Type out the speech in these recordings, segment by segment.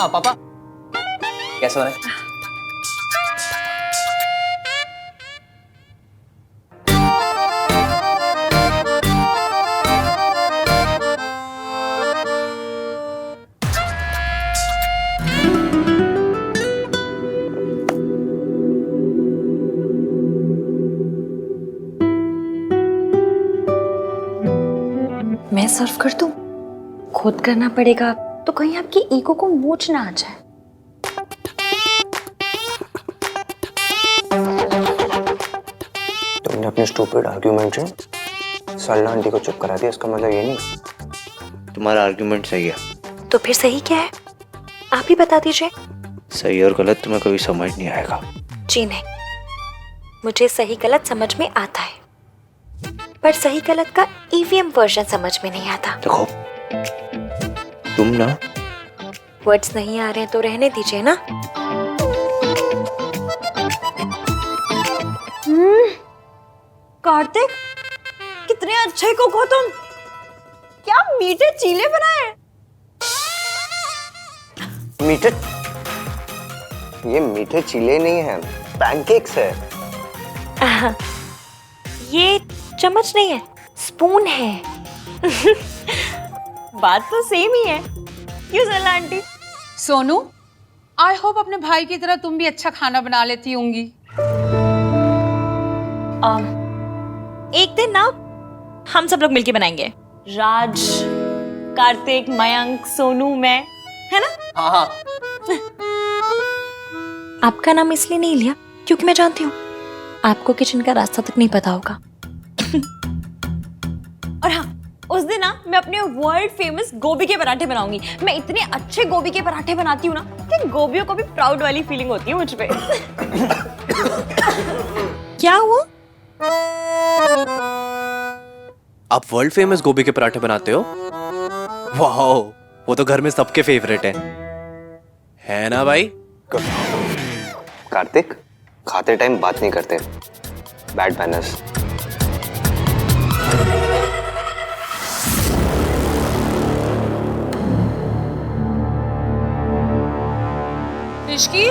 हाँ पापा, कैसे हो रहे? मैं सर्व कर दूं? खुद करना पड़ेगा तो कहीं आपकी ईगो को मोच ना आ जाए। तुमने अपने स्टूपिड आर्ग्यूमेंट से सरला आंटी को चुप करा दिया, इसका मतलब ये नहीं। तुम्हारा आर्ग्यूमेंट सही है। तो फिर सही क्या है? आप ही बता दीजिए। सही और गलत तुम्हें कभी समझ नहीं आएगा। जी नहीं, मुझे सही गलत समझ में आता है, पर सही गलत का ईवीएम वर्जन समझ में नहीं आता। देखो तुम ना, वर्ड्स नहीं आ रहे हैं तो रहने दीजिए ना। कार्तिक, कितने अच्छे कुक हो तुम। क्या मीठे चीले बनाए। मीठे, ये मीठे चीले नहीं है, पैनकेक्स है। ये चम्मच नहीं है, स्पून है। बात तो सेम ही है। क्यों सरला आंटी? सोनू, आई होप अपने भाई की तरह तुम भी अच्छा खाना बना लेती होंगी। एक दिन ना हम सब लोग मिलके बनाएंगे। राज, कार्तिक, मयंक, सोनू, मैं, है ना? हाँ हाँ। आपका नाम इसलिए नहीं लिया क्योंकि मैं जानती हूँ आपको किचन का रास्ता तक नहीं पता होगा। और हाँ, उस दिन ना मैं अपने वर्ल्ड फेमस गोभी के पराठे बनाऊंगी। मैं इतने अच्छे गोभी के पराठे बनाती हूँ ना कि गोभियों को भी प्राउड वाली फीलिंग होती है मुझ पे। क्या हुआ? आप वर्ल्ड फेमस गोभी के पराठे बनाते हो? वाह, वो तो घर में सबके फेवरेट है ना भाई? कार्तिक, खाते टाइम बात नहीं करते, बैड मैनर्स। ऋषि,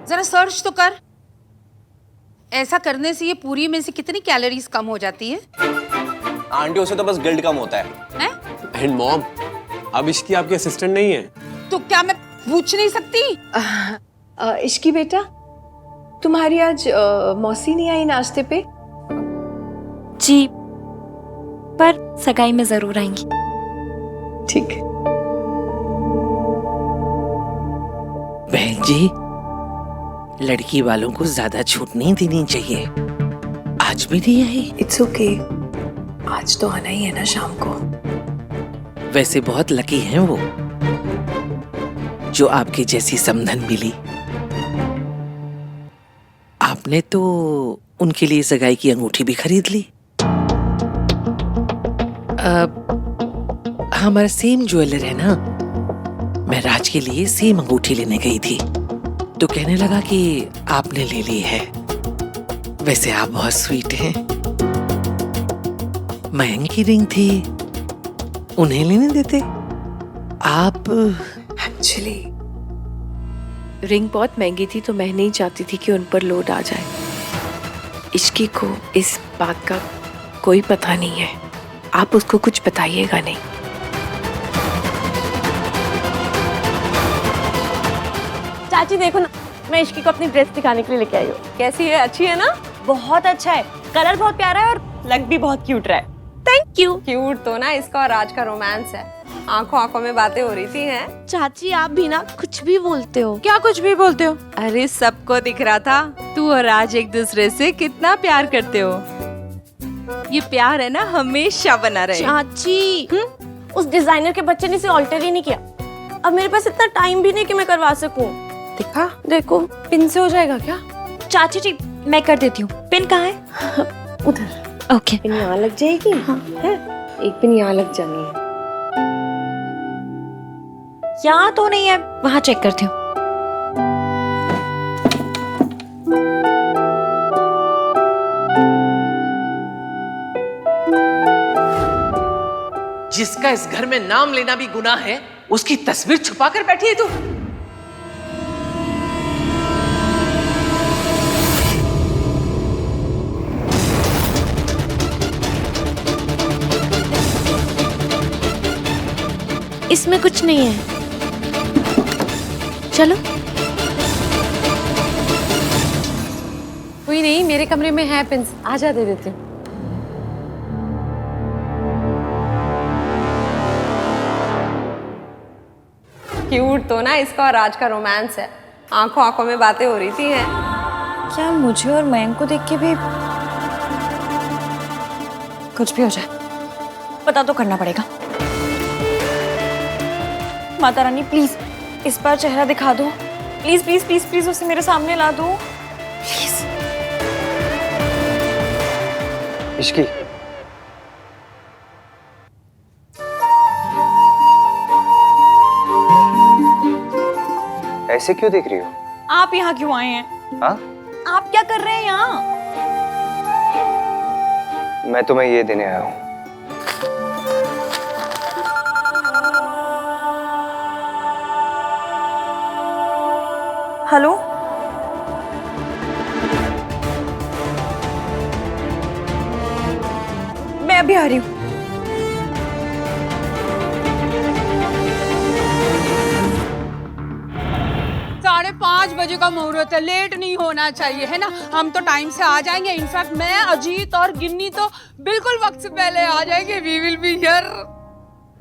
जरा सर्च तो कर। ऐसा करने से ये पूरी में से कितनी कैलोरीज कम हो जाती है? आंटी, उसे तो बस गिल्ट कम होता है। हैं? एंड मॉम, अब इसकी आपकी असिस्टेंट नहीं है। तो क्या मैं पूछ नहीं सकती? इश्की बेटा, तुम्हारी आज मौसी नहीं आई नाश्ते पे? जी, पर सगाई में जरूर आएंगी। ठीक है। बहन जी, लड़की वालों को ज्यादा छूट नहीं देनी चाहिए। आज भी नहीं आई। इट्स ओके, आज तो आना ही है ना शाम को। वैसे बहुत लकी हैं वो, जो आपकी जैसी समधन मिली। आपने तो उनके लिए सगाई की अंगूठी भी खरीद ली। हमारा सेम ज्वेलर है ना, मैं राज के लिए सेम अंगूठी लेने गई थी तो कहने लगा कि आपने ले ली है। वैसे आप बहुत स्वीट हैं। मयंक की रिंग थी, उन्हें लेने देते आप। एक्चुअली रिंग बहुत महंगी थी तो मैं नहीं चाहती थी कि उन पर लोड आ जाए। इश्की को इस बात का कोई पता नहीं है, आप उसको कुछ बताइएगा नहीं। चाची देखो ना, मैं इश्की को अपनी ड्रेस दिखाने के लिए लेके आई हूँ। कैसी है? अच्छी है ना? बहुत अच्छा है, कलर बहुत प्यारा है और लग भी बहुत क्यूट रहा है। Thank you. क्यूट तो ना इसका और राज का रोमांस है। आंखों आंखों में बातें हो रही थी हैं। चाची आप भी ना कुछ भी बोलते हो। क्या कुछ भी बोलते हो? अरे सबको दिख रहा था तू और राज एक दूसरे से कितना प्यार करते हो। ये प्यार है ना हमेशा बना रहे। चाची, उस डिजाइनर के बच्चे ने इसे ऑल्टर ही नहीं किया। अब मेरे पास इतना टाइम भी नहीं कि मैं करवा सकूं। दिखा, देखो पिन से हो जाएगा क्या? चाची जी, मैं कर देती हूँ। पिन कहाँ है? उधर। ओके। पिन यहाँ लग जाएगी। हाँ। है? एक पिन यहाँ लग जानी है। यहाँ तो नहीं है, वहाँ चेक करती हूँ। जिसका इस घर में नाम लेना भी गुनाह है, उसकी तस्वीर छुपा कर बैठी है तू। इसमें कुछ नहीं है, चलो। कोई नहीं, मेरे कमरे में है पिंस, आजा दे देती हूँ। क्यूट तो ना इसका और राज का रोमांस है, आंखों आंखों में बातें हो रही थी हैं। क्या मुझे और मयंक को देख के भी कुछ भी हो जाए पता तो करना पड़ेगा। माता रानी प्लीज इस बार चेहरा दिखा दो, प्लीज प्लीज प्लीज प्लीज उसे मेरे सामने ला दो प्लीज। इश्की, ऐसे क्यों देख रही हो? आप यहाँ क्यों आए हैं? हाँ? आप क्या कर रहे हैं यहाँ? मैं तुम्हें ये देने आया हूँ। हेलो, मैं अभी आ रही हूँ। 5:30 बजे का मुहूर्त है, लेट नहीं होना चाहिए है ना। हम तो टाइम से आ जाएंगे। इनफैक्ट मैं, अजीत और गिन्नी तो बिल्कुल वक्त से पहले आ जाएंगे। We will be here.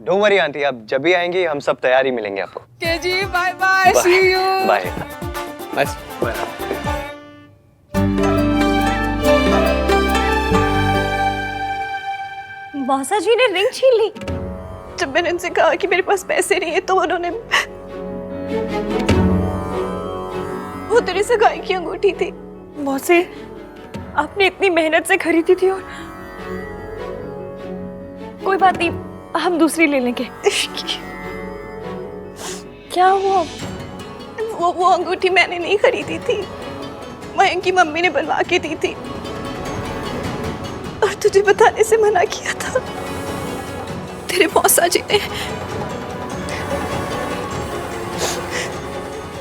Don't worry aunty, आप जब भी आएंगी हम सब तैयारी मिलेंगे आपको। के जी, bye bye, see you. Bye. मौसा जी ने रिंग छीन ली। जब मैंने उनसे कहा कि मेरे पास पैसे नहीं है तो उन्होंने, वो तेरी सगाई की अंगूठी थी मौसे, आपने इतनी मेहनत से खरीदी थी। और कोई बात नहीं, हम दूसरी ले लेंगे। क्या हुआ? वो अंगूठी मैंने नहीं खरीदी थी, मयंक की मम्मी ने बनवा के दी थी और तुझे बताने से मना किया था तेरे मौसा जी ने।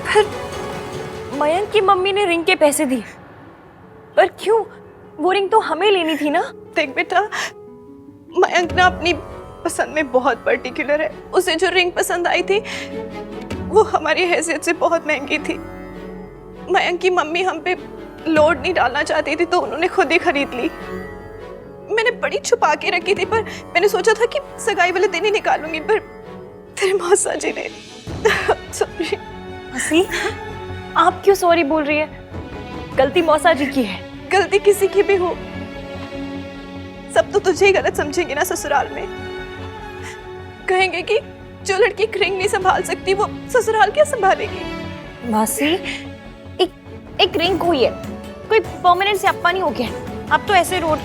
पर मयंक की मम्मी ने रिंग के पैसे दिए, पर क्यों? वो रिंग तो हमें लेनी थी ना। देख बेटा, मयंक ना अपनी पसंद में बहुत पर्टिकुलर है। उसे जो रिंग पसंद आई थी वो हमारी हैसियत से बहुत महंगी थी। मयंक की मम्मी हम पे लोड नहीं डालना चाहती थी तो उन्होंने खुद ही खरीद ली। मैंने बड़ी छुपा के रखी थी, पर मैंने सोचा था कि सगाई वाले दिन ही निकालूंगी, पर तेरे मौसा जी ने। सॉरी। हसी, आप क्यों सॉरी बोल रही है? गलती मौसा जी की है। गलती किसी की भी हो, सब तो तुझे ही गलत समझेंगे ना ससुराल में। कहेंगे कि जो लड़की एक रिंग नहीं संभाल सकती वो ससुराल क्या संभालेगी। मासी, एक रिंग हुई है, कोई परमानेंट स्यापा नहीं हो गया। अब तो ऐसे रोड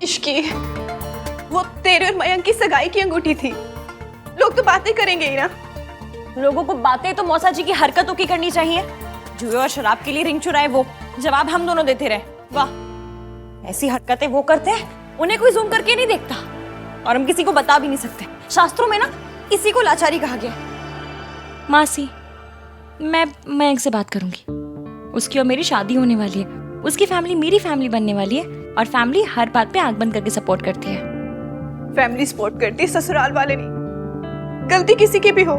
इश्की, वो तेरे और मयंक की सगाई की अंगूठी थी। लोग तो बातें करेंगे ही ना। लोगों को बातें तो मौसा जी की हरकतों की करनी चाहिए। जुए और शराब के लिए रिंग चुराए वो, जवाब हम दोनों देते रहे। वाह, ऐसी हरकतें वो करते हैं, उन्हें कोई जूम करके नहीं देखता और हम किसी को बता भी नहीं सकते। शास्त्रों में ना इसी को लाचारी कहा गया। मासी, मैं मयंक से बात करूंगी। उसकी और मेरी शादी होने वाली है, उसकी फैमिली मेरी फैमिली बनने वाली है और फैमिली हर बात पे आंख बंद करके सपोर्ट करती है। फैमिली सपोर्ट करती है, ससुराल वाले नहीं। गलती किसी की भी हो,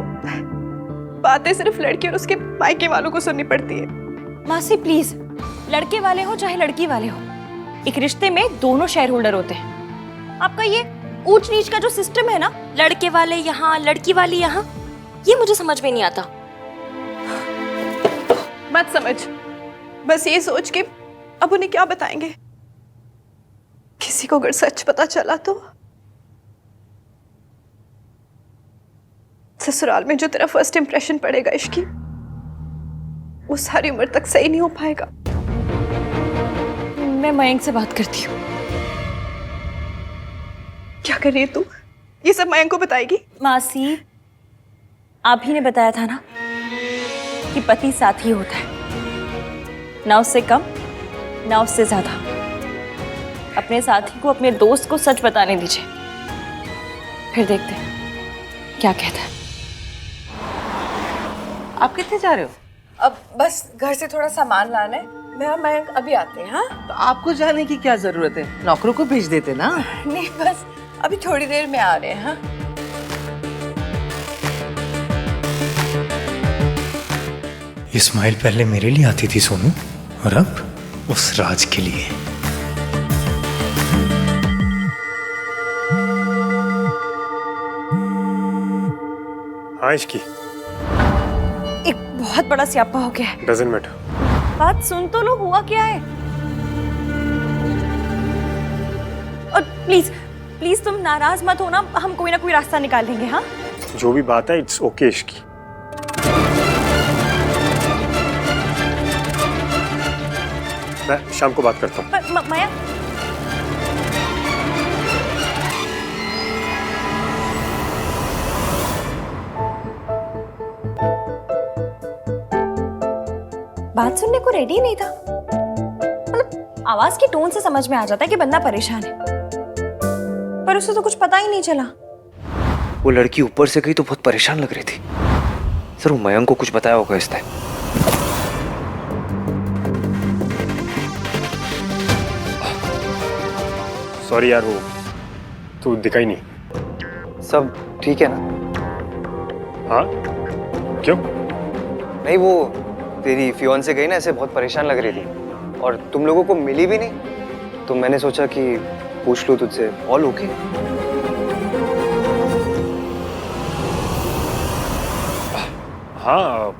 बातें सिर्फ लड़की और उसके मायके वालों को सुननी पड़ती है। मासी प्लीज, लड़के वाले हो चाहे लड़की वाले हो, एक रिश्ते में दोनों शेयर होल्डर होते हैं। आपका ये ऊंच नीच का जो सिस्टम है ना, लड़के वाले यहाँ लड़की वाली यहाँ, ये मुझे समझ में नहीं आता। मत समझ, बस ये सोच के अब उन्हें क्या बताएंगे। किसी को अगर सच पता चला तो ससुराल में जो तेरा फर्स्ट इंप्रेशन पड़ेगा इश्की, वो सारी उम्र तक सही नहीं हो पाएगा। मैं मयंक से बात करती हूँ। क्या कर रही है तू? ये सब मयंक को बताएगी? मासी, आप ही ने बताया था ना कि पति साथी होता है, ना उससे कम ना उससे ज्यादा। अपने साथी को, अपने दोस्त को सच बताने दीजिए, फिर देखते हैं क्या कहता है। आप कितने जा रहे हो? अब बस घर से थोड़ा सामान लाना है। मैं और मयंक अभी आते हैं। हाँ, तो आपको जाने की क्या जरूरत है, नौकरों को भेज देते ना। नहीं बस अभी थोड़ी देर में आ रहे हैं। हाँ, ये स्माइल पहले मेरे लिए आती थी सोनू, और अब उस राज के लिए। हाँ इश्की, एक बहुत बड़ा स्यापा हो गया है। Doesn't matter. बात सुन तो लो, हुआ क्या है? और प्लीज प्लीज तुम नाराज मत हो ना, हम कोई ना कोई रास्ता निकाल लेंगे। हाँ, जो भी बात है इट्स ओके इश्की। मैं शाम को बात करता हूँ। पर माया, बात सुनने को रेडी नहीं था। मतलब आवाज की टोन से समझ में आ जाता है कि बंदा परेशान है, पर उसे तो कुछ पता ही नहीं चला। वो लड़की ऊपर से गई तो बहुत परेशान लग रही थी। सर वो मयंक को कुछ बताया होगा इसने। सॉरी यार, वो तू दिखा ही नहीं। सब ठीक है ना? हाँ क्यों? नहीं, वो तेरी फियोंसे गई ना, ऐसे बहुत परेशान लग रही थी और तुम लोगों को मिली भी नहीं, तो मैंने सोचा कि पूछ लूं तुझसे। All okay? हाँ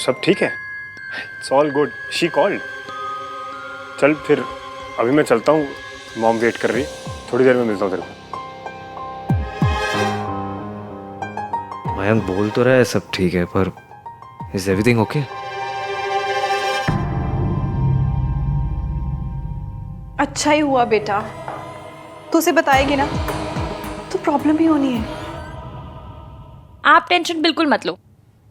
सब ठीक है, it's all good. She called. चल फिर अभी मैं चलता हूँ, मॉम वेट कर रही है, थोड़ी देर में मिलता हूँ तेरे को। मयंक बोल तो रहा है सब ठीक है, पर इज एवरीथिंग ओके? अच्छा ही हुआ बेटा, तो उसे बताएगी ना तो प्रॉब्लम ही होनी है। आप टेंशन बिल्कुल मत लो,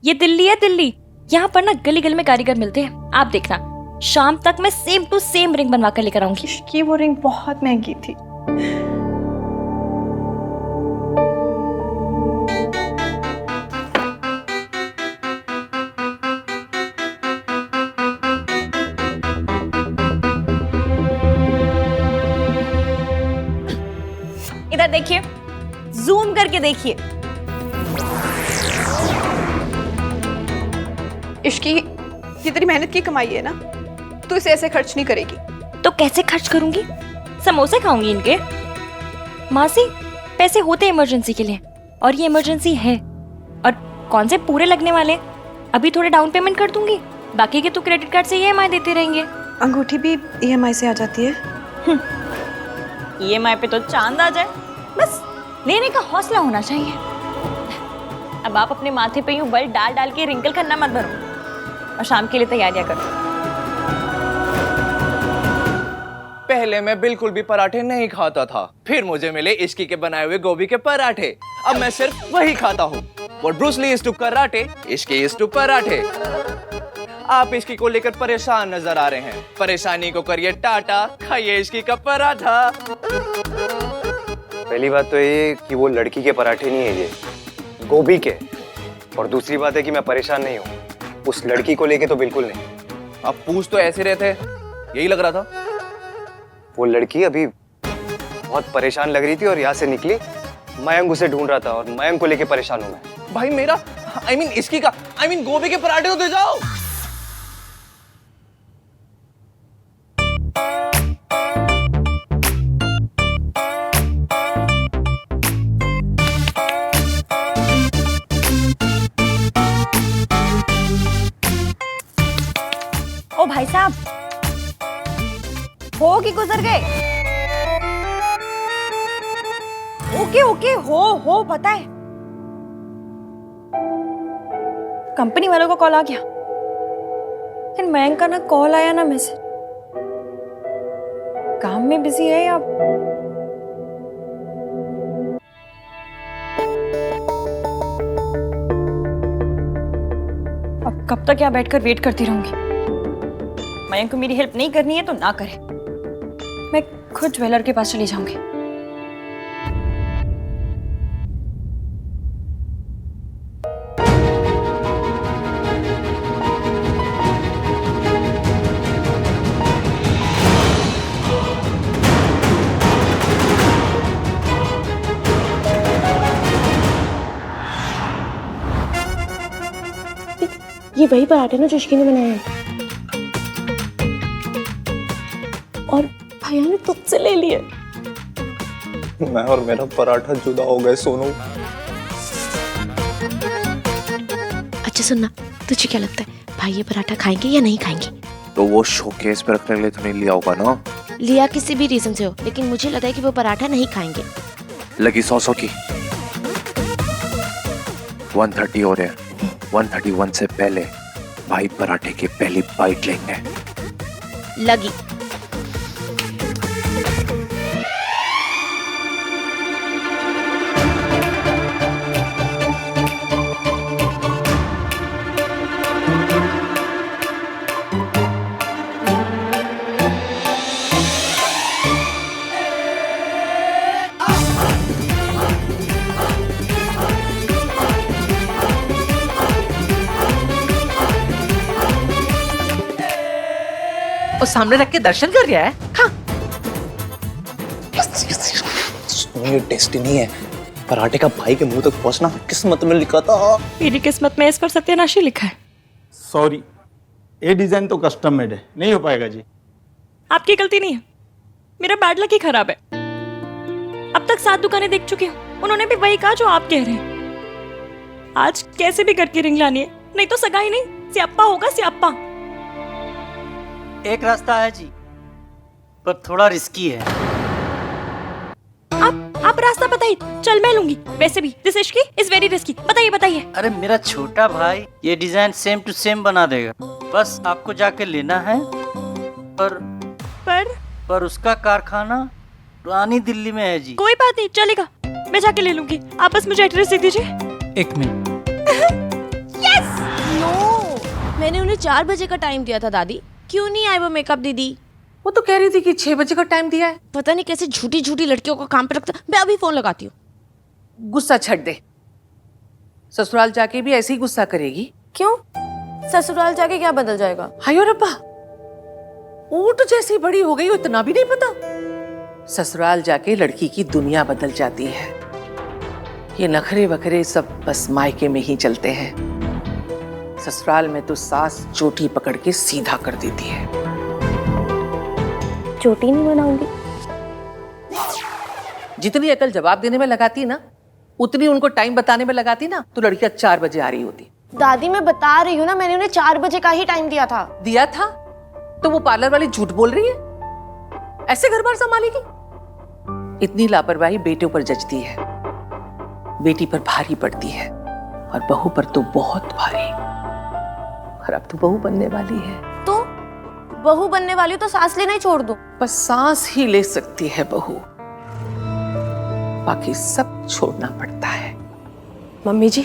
ये दिल्ली है दिल्ली, यहाँ पर ना गली गली में कारीगर मिलते हैं। आप देखना, शाम तक मैं सेम टू सेम रिंग बनवा कर लेकर आऊंगी। कि वो रिंग बहुत महंगी थी। इधर देखिए, जूम करके देखिए। इसकी ये तेरी मेहनत की कमाई है ना, तो इसे ऐसे खर्च नहीं करेगी। तो कैसे खर्च करूंगी? समोसे खाऊंगी इनके। मासी, पैसे होते इमरजेंसी के लिए, और ये इमरजेंसी है। और कौन से पूरे लगने वाले? अभी थोड़े डाउन पेमेंट कर दूंगी, बाकी के तो क्रेडिट कार्ड से EMI देते रहेंगे। अंगूठी भी EMI से आ जाती है। EMI पे तो चांद आ जाए, बस लेने का हौसला होना चाहिए। अब आप अपने माथे पे यूं बल डाल डाल के रिंकल करना मत भरो, और शाम के लिए तैयारियां करो। पहले मैं बिल्कुल भी पराठे नहीं खाता था, फिर मुझे मिले इश्की के बनाए हुए गोभी के पराठे। अब मैं सिर्फ वही खाता हूँ। What Bruce Lee is to karate, Ishki is to पराठे। आप इश्की को लेकर परेशान नजर आ रहे हैं, परेशानी को करिए टाटा, खाइए इश्की का पराठा। पहली बात तो ये कि वो लड़की के पराठे नहीं है, ये गोभी के। और दूसरी बात है कि मैं परेशान नहीं हूँ, उस लड़की को लेके तो बिल्कुल नहीं। आप पूछ तो ऐसे रहे थे, यही लग रहा था। वो लड़की अभी बहुत परेशान लग रही थी और यहाँ से निकली, मयंक उसे ढूंढ रहा था और मयंक को लेके परेशान हूँ मैं। भाई मेरा इसकी का गोभी के पराठे तो दे जाओ। ओ भाई साहब, हो कि गुजर गए? ओके ओके, हो पता है। कंपनी वालों का कॉल आ गया, लेकिन मयंक का ना कॉल आया ना मैसेज। काम में बिजी है या अब कब तक यहाँ बैठकर वेट करती रहूंगी? मयंक को मेरी हेल्प नहीं करनी है तो ना करे। मैं खुद ज्वेलर के पास चली जाऊंगी। ये वही पराठे ना जो इश्की ने बनाए हैं और भैया ने तुझसे ले लिए। मैं और मेरा पराठा जुदा हो गए सोनू। अच्छा सुनना, तुझे क्या लगता है भाई ये पराठा खाएंगे या नहीं खाएंगे? तो वो शोकेस पे रखने के लिए तो नहीं लिया होगा ना? लिया किसी भी रीजन से हो, लेकिन मुझे लगा है कि वो पराठा नहीं खाएंगे। लगी 100 की 130 हो रहे हैं। 131 से पहले भाई पराठे की पहली बाइट लेंगे। लगी। और सामने रख के दर्शन कर रहा है। हाँ। ये डेस्टिनी है। पराठे का भाई के मुंह तक पहुंचना किस्मत में लिखा था। मेरी किस्मत में इस पर सत्यानाशी लिखा है। सॉरी, ये डिजाइन तो कस्टम मेड है, नहीं हो पाएगा जी। आपकी गलती नहीं है, मेरा बैड लक ही खराब है। अब तक 7 दुकानें देख चुकी हूँ, उन्होंने भी वही कहा जो आप कह रहे हैं। आज कैसे भी करके रिंग लानी है, नहीं तो सगाई नहीं, स्याप्पा होगा स्याप्पा। एक रास्ता है जी, पर थोड़ा रिस्की है। आप रास्ता बताइए, चल मैं लूंगी। वैसे भी this Ishki is very risky. बताइए बताइए। अरे मेरा छोटा भाई ये डिजाइन सेम टू सेम बना देगा, बस आपको जाके लेना है। पर उसका कारखाना पुरानी दिल्ली में है जी। कोई बात नहीं, चलेगा, मैं जाके ले लूंगी। आप बस मुझे एड्रेस दे दीजिए। 1 मिनट। यस। नो, मैंने उन्हें 4 बजे का टाइम दिया था दादी। क्यों नहीं आए वो मेकअप दीदी? वो तो कह रही थी कि 6 बजे का टाइम दिया है। पता नहीं कैसे झूठी झूठी लड़कियों को काम पे रखता। मैं अभी फोन लगाती हूँ। गुस्सा छੱਡ दे, ससुराल जाके भी ऐसे ही गुस्सा करेगी। क्यों? ससुराल जाके क्या बदल जाएगा? हायो रब्बा, ऊँट जैसी बड़ी हो गई हो, इतना भी नहीं पता। ससुराल जाके लड़की की दुनिया बदल जाती है। ये नखरे वखरे सब बस मायके में ही चलते हैं। ससुराल में तो सास चोटी पकड़ के सीधा कर देती है। चोटी नहीं बनाऊंगी। जितनी अकल जवाब देने में लगाती ना, उतनी उनको टाइम बताने में लगाती ना, तो लड़कियां 4 बजे आ रही होती। दादी मैं बता रही हूँ ना, मैंने उन्हें 4 बजे का ही टाइम दिया था। दिया था तो वो पार्लर वाली झूठ बोल रही है? ऐसे घर बार संभालेगी? इतनी लापरवाही बेटों पर जचती है, बेटी पर भारी पड़ती है, और बहू पर तो बहुत भारी। और अब तो बहू बनने वाली है। तो बहू बनने वाली हो तो सांस लेना ही छोड़ दो। बस सांस ही ले सकती है बहू, बाकी सब छोड़ना पड़ता है। मम्मी जी,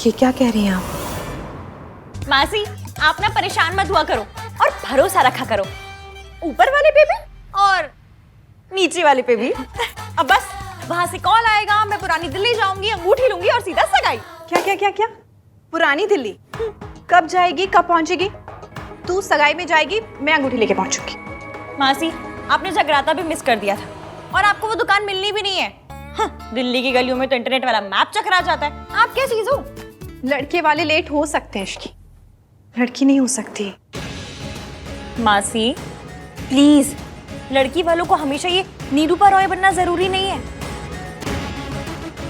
ये क्या कह रही हैं आप? मासी, आप ना परेशान मत हुआ करो और भरोसा रखा करो, ऊपर वाले पे भी और नीचे वाले पे भी। अब बस वहां से कॉल आएगा, मैं पुरानी दिल्ली जाऊंगी, अंगूठी लूंगी और सीधा सगाई। क्या क्या क्या क्या? पुरानी दिल्ली कब जाएगी, कब पहुंचेगी? तू सगाई में जाएगी, मैं अंगूठी लेके पहुंचूंगी। मासी, आपने जगराता भी मिस कर दिया था और आपको वो दुकान मिलनी भी नहीं है। हाँ, दिल्ली की गलियों में तो इंटरनेट वाला मैप चकरा जाता है। आप क्या चीज हो? लड़के वाले लेट हो सकते हैं इश्की, लड़की नहीं हो सकती। मासी प्लीज, लड़की वालों को हमेशा ये नीरूपा रॉय बनना जरूरी नहीं है।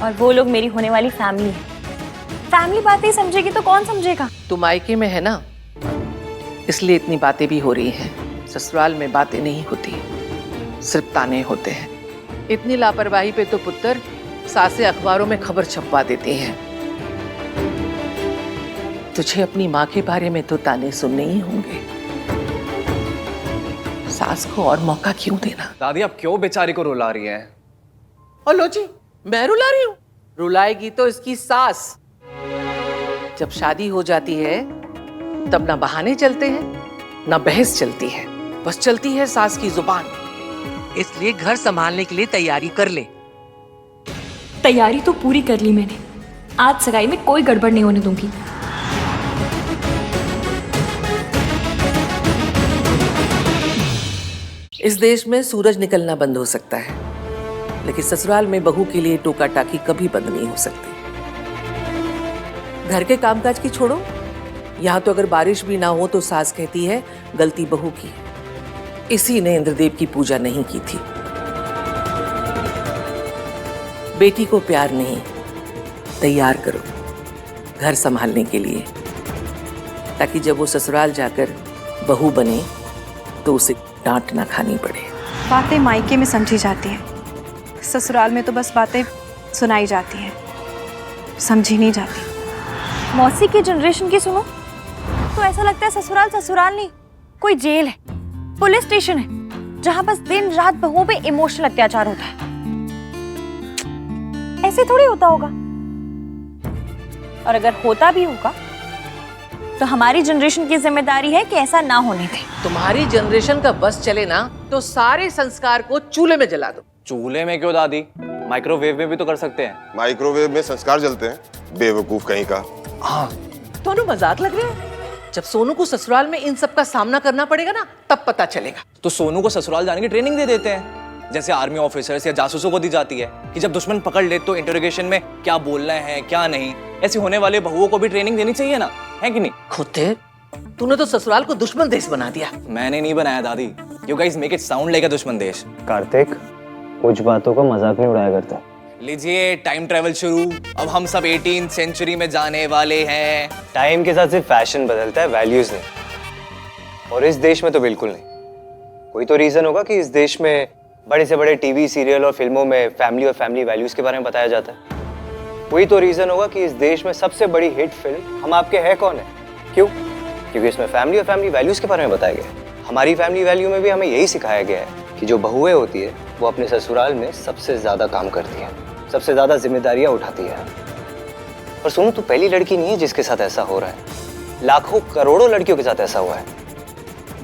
और वो लोग मेरी होने वाली फैमिली है। फैमिली बातें समझेगी तो कौन समझेगा? तुम मायके में है ना, इसलिए इतनी बातें भी हो रही हैं। ससुराल में बातें नहीं होती, सिर्फ ताने होते हैं। इतनी लापरवाही पे तो पुत्र सासे अखबारों में खबर छपवा देती हैं। तुझे अपनी माँ के बारे में तो ताने सुनने ही होंगे। सास को और मौका क्यों देना? दादी आप क्यों बेचारी को रुला रही हैं? और लो जी, मैं रुला रही हूँ? रुलाएगी तो इसकी सास। जब शादी हो जाती है तब ना बहाने चलते हैं ना बहस चलती है, बस चलती है सास की जुबान। इसलिए घर संभालने के लिए तैयारी कर ले। तैयारी तो पूरी कर ली मैंने। आज सगाई में कोई गड़बड़ नहीं होने दूंगी। इस देश में सूरज निकलना बंद हो सकता है, लेकिन ससुराल में बहू के लिए टोका टाकी कभी बंद नहीं हो सकती। घर के कामकाज की छोड़ो, यहाँ तो अगर बारिश भी ना हो तो सास कहती है गलती बहू की। इसी ने इंद्रदेव की पूजा नहीं की थी। बेटी को प्यार नहीं, तैयार करो घर संभालने के लिए, ताकि जब वो ससुराल जाकर बहू बने तो उसे डांट ना खानी पड़े। बातें मायके में समझी जाती हैं, ससुराल में तो बस बातें सुनाई जाती हैं, समझी नहीं जाती। मौसी की जनरेशन की सुनो तो ऐसा लगता है ससुराल ससुराल नहीं, कोई जेल है, पुलिस स्टेशन है, जहां बस दिन रात बहुओं पे इमोशनल अत्याचार होता है। ऐसे थोड़ी होता होगा, और अगर होता भी होगा तो हमारी जनरेशन की जिम्मेदारी है कि ऐसा ना होने दें। तुम्हारी जनरेशन का बस चले ना तो सारे संस्कार को चूल्हे में जला दो। चूल्हे में क्यों दादी, माइक्रोवेव में भी तो कर सकते हैं। माइक्रोवेव में संस्कार जलते हैं, बेवकूफ कहीं का। हाँ, दोनों मजाक लग रहे हैं। जब सोनू को ससुराल में इन सब का सामना करना पड़ेगा ना, तब पता चलेगा। तो सोनू को ससुराल जाने की ट्रेनिंग दे देते हैं, जैसे आर्मी ऑफिसर्स या जासूसों को दी जाती है कि जब दुश्मन पकड़ ले तो इंटरोगेशन में क्या बोलना है क्या नहीं। ऐसी होने वाले बहुओं को भी ट्रेनिंग देनी चाहिए ना, है कि नहीं? खुद तूने तो ससुराल को दुश्मन देश बना दिया। मैंने नहीं बनाया दादी, you guys make it sound like अ दुश्मन देश। कार्तिक, कुछ बातों का मजाक नहीं उड़ाया करता। लीजिए टाइम ट्रेवल शुरू। अब हम सब 18th सेंचुरी में जाने वाले हैं। टाइम के साथ सिर्फ फैशन बदलता है, वैल्यूज नहीं। और इस देश में तो बिल्कुल नहीं। कोई तो रीजन होगा कि इस देश में बड़े से बड़े टीवी सीरियल और फिल्मों में फैमिली और फैमिली वैल्यूज के बारे में बताया जाता है। कोई तो रीजन होगा कि इस देश में सबसे बड़ी हिट फिल्म हम आपके है कौन है। क्यों? क्योंकि इसमें फैमिली और फैमिली वैल्यूज के बारे में बताया गया। हमारी फैमिली वैल्यू में भी हमें यही सिखाया गया है कि जो बहुएं होती है वो अपने ससुराल में सबसे ज्यादा काम करती है, सबसे ज्यादा जिम्मेदारियां उठाती है। और सुनो, तू पहली लड़की नहीं है जिसके साथ ऐसा हो रहा है। लाखों करोड़ों लड़कियों के साथ ऐसा हुआ है।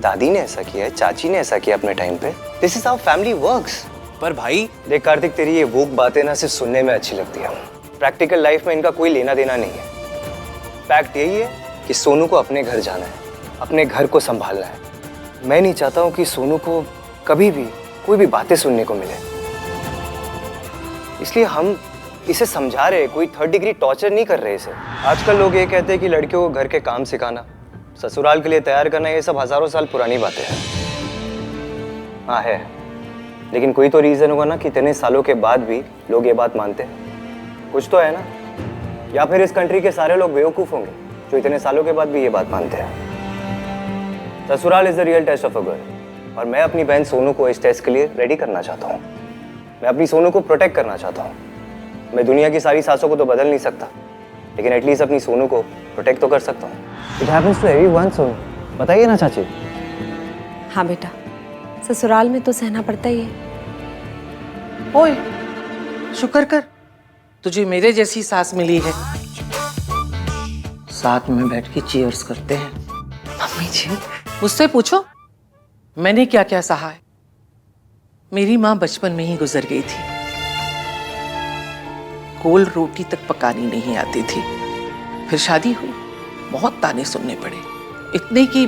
दादी ने ऐसा किया है, चाची ने ऐसा किया अपने टाइम पे। This is how family works. पर भाई देख कार्तिक, तेरी ये वोक बातें ना सिर्फ सुनने में अच्छी लगती है, प्रैक्टिकल लाइफ में इनका कोई लेना देना नहीं है। फैक्ट यही है कि सोनू को अपने घर जाना है, अपने घर को संभालना है। मैं नहीं चाहता हूँ कि सोनू को कभी भी कोई भी बातें सुनने को मिले, इसलिए हम इसे समझा रहे, कोई 3rd डिग्री टॉर्चर नहीं कर रहे इसे। आजकल लोग ये कहते हैं कि लड़कियों को घर के काम सिखाना, ससुराल के लिए तैयार करना, ये सब हजारों साल पुरानी बातें हैं। हाँ है, लेकिन कोई तो रीजन होगा ना कि इतने सालों के बाद भी लोग ये बात मानते हैं। कुछ तो है ना, या फिर इस कंट्री के सारे लोग बेवकूफ होंगे जो इतने सालों के बाद भी ये बात मानते हैं। ससुराल is the real test of a girl, और मैं अपनी बहन सोनू को इस टेस्ट के लिए रेडी करना चाहता हूँ। मैं अपनी सोनू को प्रोटेक्ट करना चाहता हूँ। मैं दुनिया की सारी सासों को तो बदल नहीं सकता, लेकिन एटलीस्ट अपनी सोनू को प्रोटेक्ट तो कर सकता हूँ। It happens to everyone Sonu, बताइए ना चाची। हाँ बेटा, ससुराल में तो सहना पड़ता ही है। ओए, शुक्र कर तुझे मेरे जैसी सास मिली है। साथ में बैठ के चीयर्स करते हैं। मम्मी जी, मुझसे पूछो मैंने क्या क्या सहा है। मेरी माँ बचपन में ही गुजर गई थी। गोल रोटी तक पकानी नहीं आती थी। फिर शादी हुई, बहुत ताने सुनने पड़े, इतने कि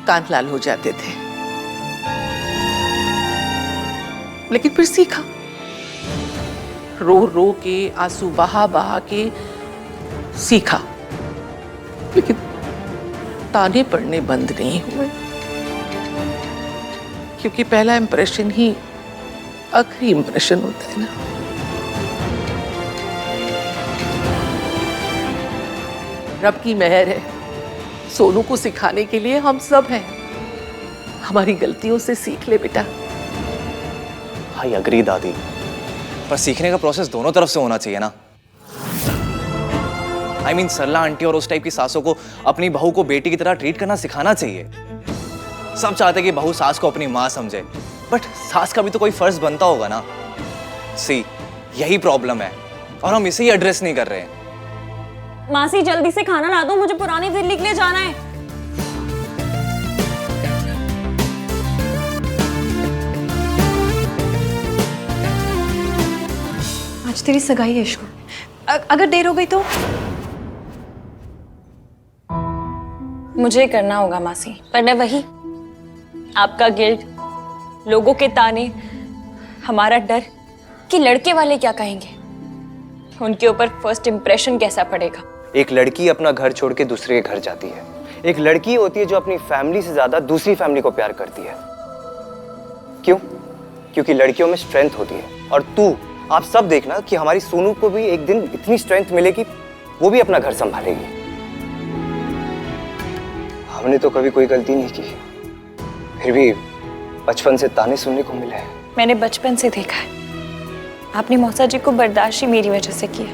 कान लाल हो जाते थे, लेकिन फिर सीखा। रो रो के, आंसू बहा बहा के सीखा, लेकिन ताने पड़ने बंद नहीं हुए, क्योंकि पहला इंप्रेशन ही आखिरी इंप्रेशन होता है ना। रब की मेहर है, सोनू को सिखाने के लिए हम सब हैं। हमारी गलतियों से सीख ले बेटा। आई अग्री दादी, पर सीखने का प्रोसेस दोनों तरफ से होना चाहिए ना। I mean, सरला आंटी और उस टाइप की सासों को अपनी बहू को बेटी की तरह ट्रीट करना सिखाना चाहिए। सब चाहते कि बहू सास को अपनी माँ समझे, बट सास का भी तो कोई फर्ज बनता होगा ना। सी, यही प्रॉब्लम है और हम इसे ही एड्रेस नहीं कर रहे हैं। मासी जल्दी से खाना ला दो, मुझे पुरानी दिल्ली के लिए जाना है। आज तेरी सगाई है इश्कू। अगर देर हो गई तो? मुझे ही करना होगा मासी, पर वही आपका गिल्ट, लोगों के ताने, हमारा डर कि लड़के वाले क्या कहेंगे, उनके ऊपर फर्स्ट इंप्रेशन कैसा पड़ेगा। एक लड़की अपना घर छोड़ के दूसरे के घर जाती है। एक लड़की होती है जो अपनी फैमिली से ज्यादा दूसरी फैमिली को प्यार करती है। क्यों? क्योंकि लड़कियों में स्ट्रेंथ होती है। और तू, आप सब देखना कि हमारी सोनू को भी एक दिन इतनी स्ट्रेंथ मिलेगी, वो भी अपना घर संभालेगी। हमने तो कभी कोई गलती नहीं की, फिर भी बचपन से ताने सुनने को मिले हैं। मैंने बचपन से देखा है, आपने मौसा जी को बर्दाश्त ही मेरी वजह से किया,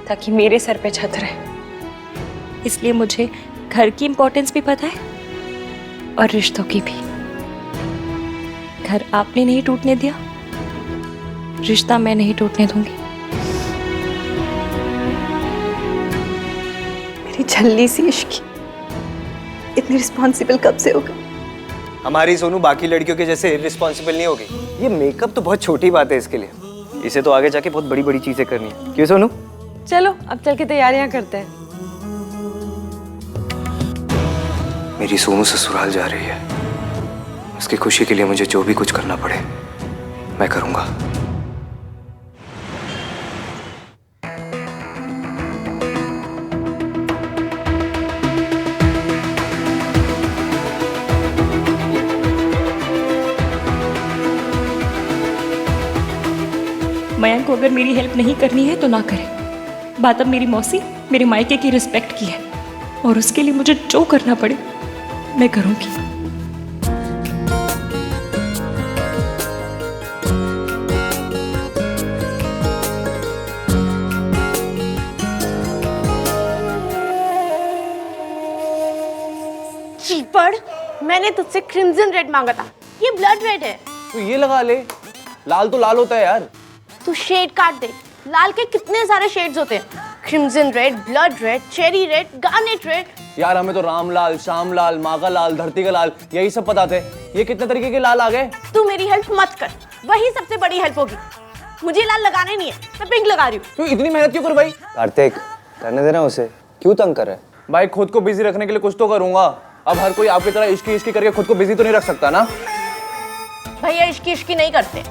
ताकि मेरे सर पे छत रहे। इसलिए मुझे घर की इंपॉर्टेंस भी पता है और रिश्तों की भी। घर आपने नहीं टूटने दिया, रिश्ता मैं नहीं टूटने दूंगी। मेरी झल्ली सी इश्की इतनी रिस्पॉन्सिबल कब से हो गई? हमारी सोनू बाकी लड़कियों के जैसे रिस्पॉन्सिबल नहीं होगी। ये मेकअप तो बहुत छोटी बात है इसके लिए, इसे तो आगे जाके बहुत बड़ी बड़ी चीजें करनी है। क्यों सोनू? चलो अब चल के तैयारियां करते हैं। मेरी सोनू ससुराल जा रही है, उसकी खुशी के लिए मुझे जो भी कुछ करना पड़े मैं करूंगा। मयंक को अगर मेरी हेल्प नहीं करनी है तो ना करे। बात अब मेरी मौसी, मेरे मायके की रिस्पेक्ट की है, और उसके लिए मुझे जो करना पड़े मैं करूंगी। चीपड़, मैंने तुझसे क्रिम्सन रेड मांगा था, ये ब्लड रेड है। तो ये लगा ले, लाल तो लाल होता है यार। तू शेड काट दे, लाल के कितने सारे शेड्स होते हैं। Crimson red, blood red, cherry red, garnet red. यार हमें तो राम लाल, श्याम लाल, माँ का लाल, धरती का लाल, यही सब पता थे। ये कितने तरीके के लाल आ गए। तू मेरी हेल्प मत कर, वही सबसे बड़ी हेल्प होगी। मुझे लाल लगाने नहीं है, मैं पिंक लगा रही हूँ। तू इतनी मेहनत क्यों कर भाई? कार्तिक, करने देना उसे, क्यों तंग कर रहा है? भाई खुद को बिजी रखने के लिए कुछ तो करूंगा। अब हर कोई आपकी तरह इश्की इश्की करके खुद को बिजी तो नहीं रख सकता ना। भैया इश्की इश्की नहीं करते।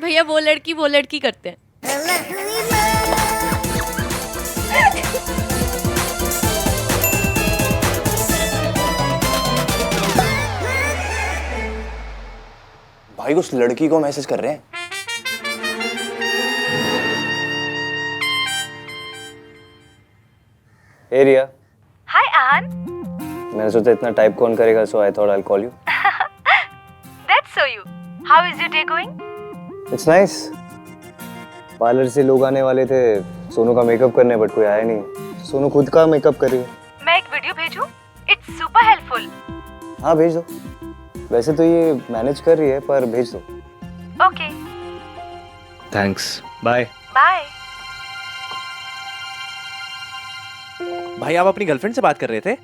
भैया वो लड़की करते हैं। भाई उस लड़की को मैसेज कर रहे हैं। हे रिया। हाय आन। मैंने सोचा इतना टाइप कौन करेगा, so I thought I will call you. That's so you. How is your day going? It's nice. Parlour से लोग आने वाले थे सोनू का मेकअप करने, बट कोई आया नहीं। सोनू खुद का मेकअप कर रही है। मैं एक वीडियो भेजूं? It's super helpful. हाँ भेज दो। वैसे तो ये मैनेज कर रही है, पर भेज दो। Okay. Thanks, bye. Bye. भाई आप अपनी गर्लफ्रेंड से बात कर रहे थे?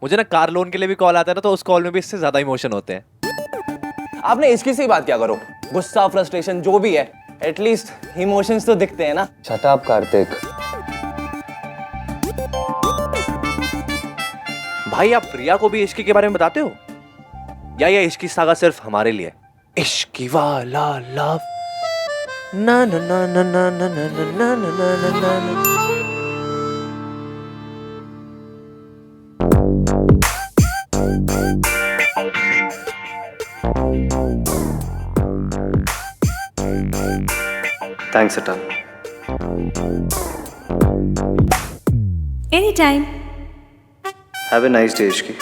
मुझे ना कार लोन के लिए भी कॉल आता है ना, तो उस कॉल में भी इससे ज्यादा इमोशन होते हैं। आपने इसकी से ही बात क्या करो, गुस्सा, फ्रस्ट्रेशन जो भी है, एटलीस्ट इमोशंस तो दिखते हैं ना। Shut up Kartik. भाई आप प्रिया को भी इश्की के बारे में बताते हो, या ये इश्की सागा सिर्फ हमारे लिए? इश्की वाला लव ना ना ना ना ना ना ना ना ना ना ना ना। Thanks a ton. Anytime. Have a nice day Ishki.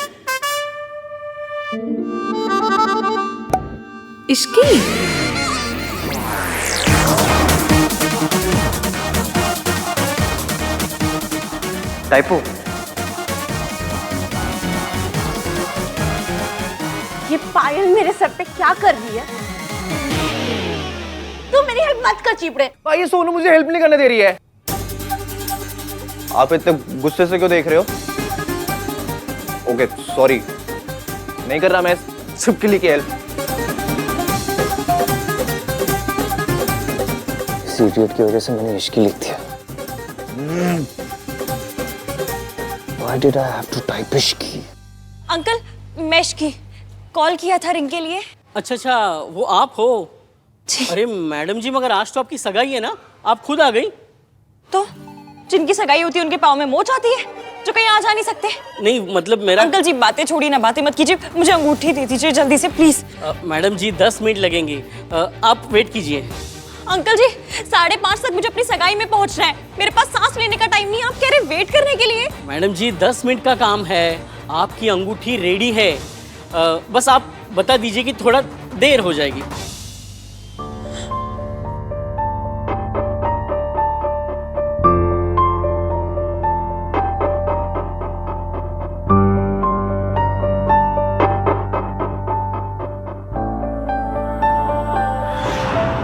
Ishki typo. ये पायल मेरे सर पे क्या कर रही है? तू मेरी हेल्प मत कर चीपड़े। भाई ये सोनू मुझे हेल्प नहीं करने दे रही है। आप इतने गुस्से से क्यों देख रहे हो? ओके सॉरी, नहीं कर रहा मैं, सिर्फ के लिए की हेल्प। इस इडियट की वजह से मैंने इश्की लिख दिया। Why did I have to type Ishki? Uncle, मैं इश्की कॉल किया था रिंग के लिए। अच्छा, वो आप हो? अरे मैडम जी, मगर आज तो आपकी सगाई है ना, आप खुद आ गई। तो जिनकी सगाई होती है उनके पाँव में मोच आती है, जो कहीं आ जा नहीं सकते। नहीं मतलब मेरा। अंकल जी बातें छोड़ी ना, बातें मत कीजिए, मुझे अंगूठी दे दीजिए जल्दी से प्लीज। मैडम जी 10 मिनट लगेंगे, आप वेट कीजिए। अंकल जी 5:30 तक मुझे अपनी सगाई में पहुंचना है, मेरे पास सांस लेने का टाइम नहीं है, आप कह रहे वेट करने के लिए। मैडम जी 10 मिनट का काम है, आपकी अंगूठी रेडी है, बस आप बता दीजिए कि थोड़ा देर हो जाएगी।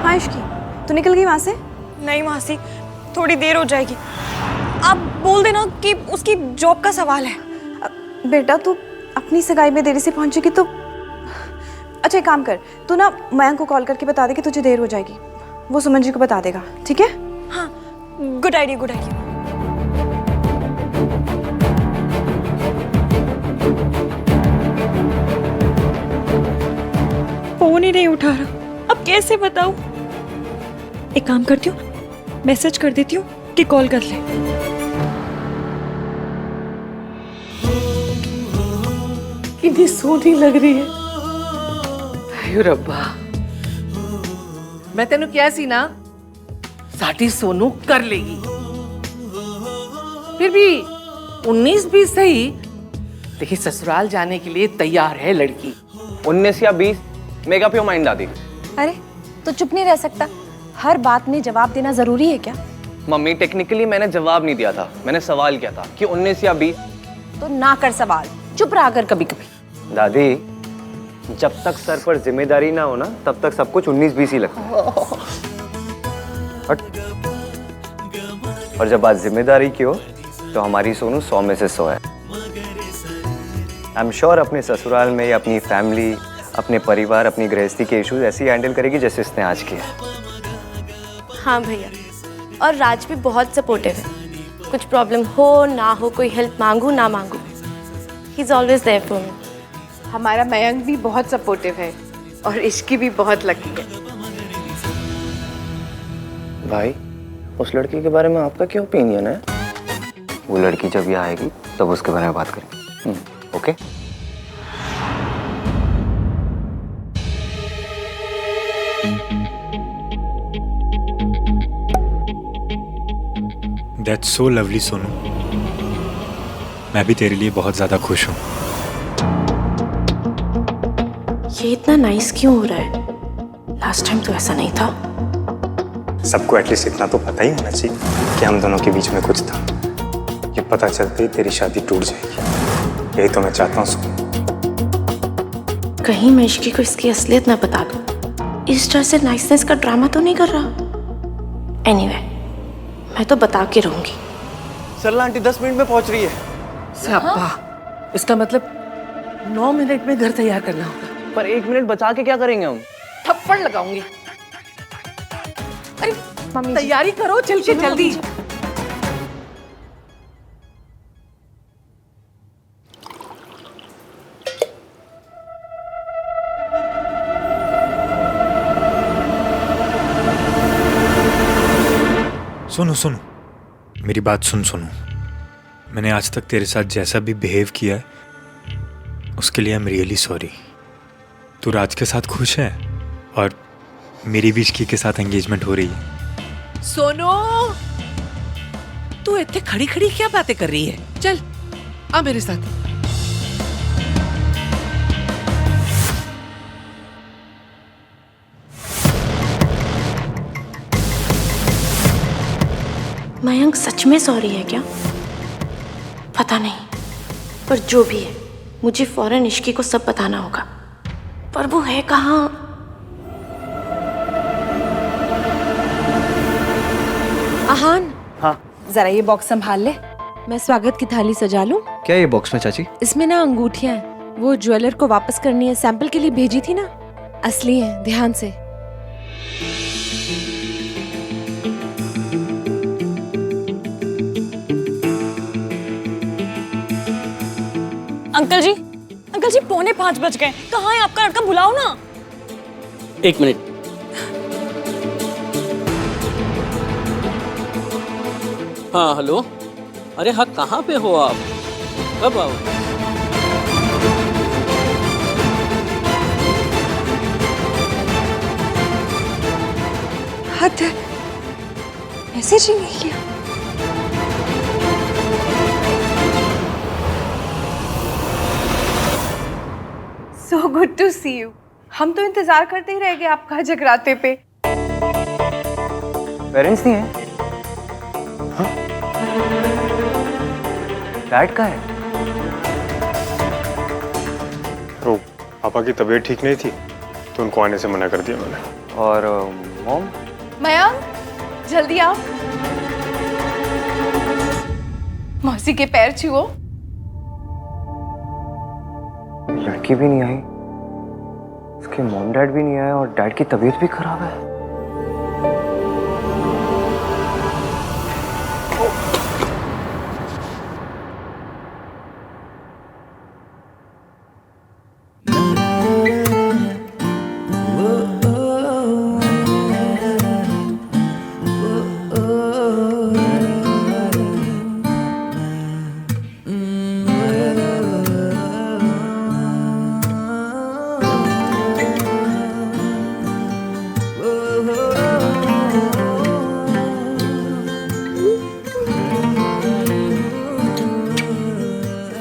हाँ इश्की, तू निकल गई वहाँ से? नहीं मासी, थोड़ी देर हो जाएगी। आप बोल देना कि उसकी जॉब का सवाल है। बेटा तू अपनी सगाई में देरी से पहुंचेगी तो अच्छा एक काम कर, तू ना मयंक को कॉल करके बता दे कि तुझे देर हो जाएगी, वो सुमन जी को बता देगा, ठीक है? हाँ, good idea, good idea. Phone ही नहीं उठा रहा, अब कैसे बताऊं? एक काम करती हूँ, मैसेज कर देती हूँ कि कॉल कर ले। कितनी सोनी लग रही है। आयो रब्बा, मैं तेनू क्या सी ना, साटी सोनू कर लेगी। फिर भी 19-20 सही, लेकिन ससुराल जाने के लिए तैयार है लड़की। 19 या 20, मेक अप योर माइंड दादी। अरे तो चुप नहीं रह सकता, हर बात में जवाब देना जरूरी है क्या? मम्मी टेक्निकली मैंने जवाब नहीं दिया था, मैंने सवाल किया था कि 19 या 20। तो ना कर सवाल, चुप रहा कर कभी कभी। दादी, जब तक सर पर जिम्मेदारी ना हो ना, तब तक सब कुछ 19-20 ही लगता है। और जब बात जिम्मेदारी की हो तो हमारी सोनू 100 में से 100 है। आई एम श्योर अपने ससुराल में या अपनी फैमिली, अपने परिवार, अपनी गृहस्थी के इश्यूज ऐसे ही हैंडल करेगी जैसे इसने आज किया। हाँ भैया, और राज भी बहुत सपोर्टिव है, कुछ प्रॉब्लम हो ना हो, कोई हेल्प मांगू ना मांगू, he is always there for me. हमारा मयंक भी बहुत सपोर्टिव है और इश्की भी बहुत लकी है। भाई, उस लड़की के बारे में आपका क्या ओपिनियन है? वो लड़की जब यहाँ आएगी तब उसके बारे में बात करेंगे। Okay? That's so lovely, Sonu. मैं भी तेरे लिए बहुत ज्यादा खुश हूँ। ये इतना नाइस क्यों हो रहा है? लास्ट टाइम तो ऐसा नहीं था। सबको एटलीस्ट इतना तो पता ही होना चाहिए कि हम दोनों के बीच में कुछ था। ये पता चलते ही तेरी शादी टूट जाएगी, यही तो मैं चाहता हूँ सोनू। कहीं मैं इश्की को इसकी असलियत ना बता दूं। इस तरह से नाइसनेस का ड्रामा तो नहीं कर रहा। एनीवे, मैं तो बता के रहूंगी। सरला आंटी 10 मिनट में पहुंच रही है। सापा, इसका मतलब 9 मिनट में घर तैयार करना होगा। पर 1 मिनट बचा के क्या करेंगे हम? थप्पड़ लगाऊंगी। अरे मम्मी, तैयारी करो चल के जल्दी। सुनो सुनो, मेरी बात सुन सुनो। मैंने आज तक तेरे साथ जैसा भी बिहेव किया है उसके लिए आई एम रियली सॉरी। तू राज के साथ खुश है और मेरी भी इश्की के साथ एंगेजमेंट हो रही है। सोनू, तू इतने खड़ी खड़ी क्या बातें कर रही है? चल आ मेरे साथ। मयंक सच में सॉरी है क्या? पता नहीं, पर जो भी है मुझे फौरन इश्की को सब बताना होगा। पर वो है कहाँ? आहान, हाँ जरा ये बॉक्स संभाल ले, मैं स्वागत की थाली सजा लूं। क्या ये बॉक्स में चाची? इसमें ना अंगूठियां हैं, वो ज्वेलर को वापस करनी है, सैंपल के लिए भेजी थी ना, असली है, ध्यान से। अंकल जी 4:45 बज गए। कहाँ है आपका लड़का? बुलाओ ना। 1 मिनट। हाँ हेलो। अरे हाँ, कहाँ पे हो आप? कब आओ? हद है, मैसेज ही नहीं किया। So good to see you. हम तो इंतजार करते ही रह गए आपका जगराते पे। पेरेंट्स नहीं है? हाँ? डैड का है? वो पापा की तबीयत ठीक नहीं थी तो उनको आने से मना कर दिया मैंने। और मॉम? मयंक जल्दी आओ, मौसी के पैर छुओ। लड़की भी नहीं आई, उसके मॉम डैड भी नहीं आए और डैड की तबीयत भी खराब है।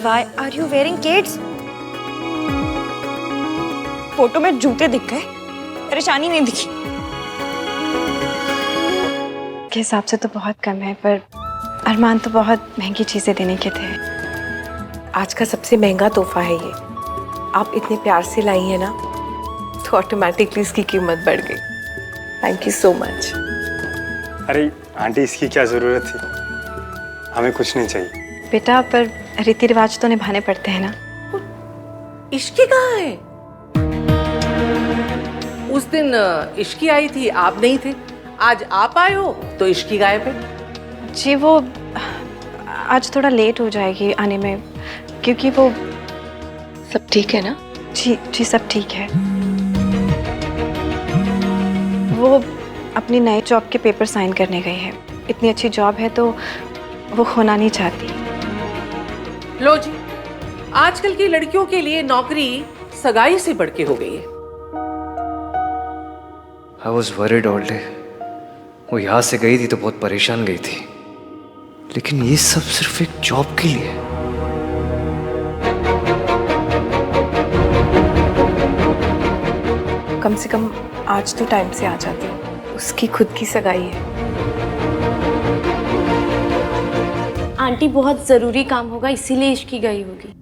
Why are you wearing kids? Photo में जूते दिख गए, परेशानी नहीं दिखी। के हिसाब से तो बहुत कम है, पर अरमान तो बहुत महंगी चीजें देने के थे। आज का सबसे महंगा तोहफा है ये। आप इतने प्यार से लाई है ना, तो ऑटोमेटिकली इसकी कीमत बढ़ गई। Thank you so much. अरे आंटी, इसकी क्या जरूरत थी? हमें कुछ नहीं चाहिए। बेटा, पर रीति रिवाज तो निभाने पड़ते हैं ना। इश्की कहाँ है? उस दिन इश्की आई थी, आप नहीं थे। आज आप आए हो तो इश्की गायब है। जी वो आज थोड़ा लेट हो जाएगी आने में, क्योंकि वो सब ठीक है ना? जी जी सब ठीक है। वो अपनी नई जॉब के पेपर साइन करने गई है। इतनी अच्छी जॉब है तो वो खोना नहीं चाहती। लो जी, आजकल की लड़कियों के लिए नौकरी सगाई से बढ़ के हो गई है। I was worried all day. वो यहाँ से गई थी तो बहुत परेशान गई थी, लेकिन ये सब सिर्फ एक जॉब के लिए। कम से कम आज तो टाइम से आ जाती। उसकी खुद की सगाई है। आंटी बहुत ज़रूरी काम होगा इसीलिए इश्की गई होगी।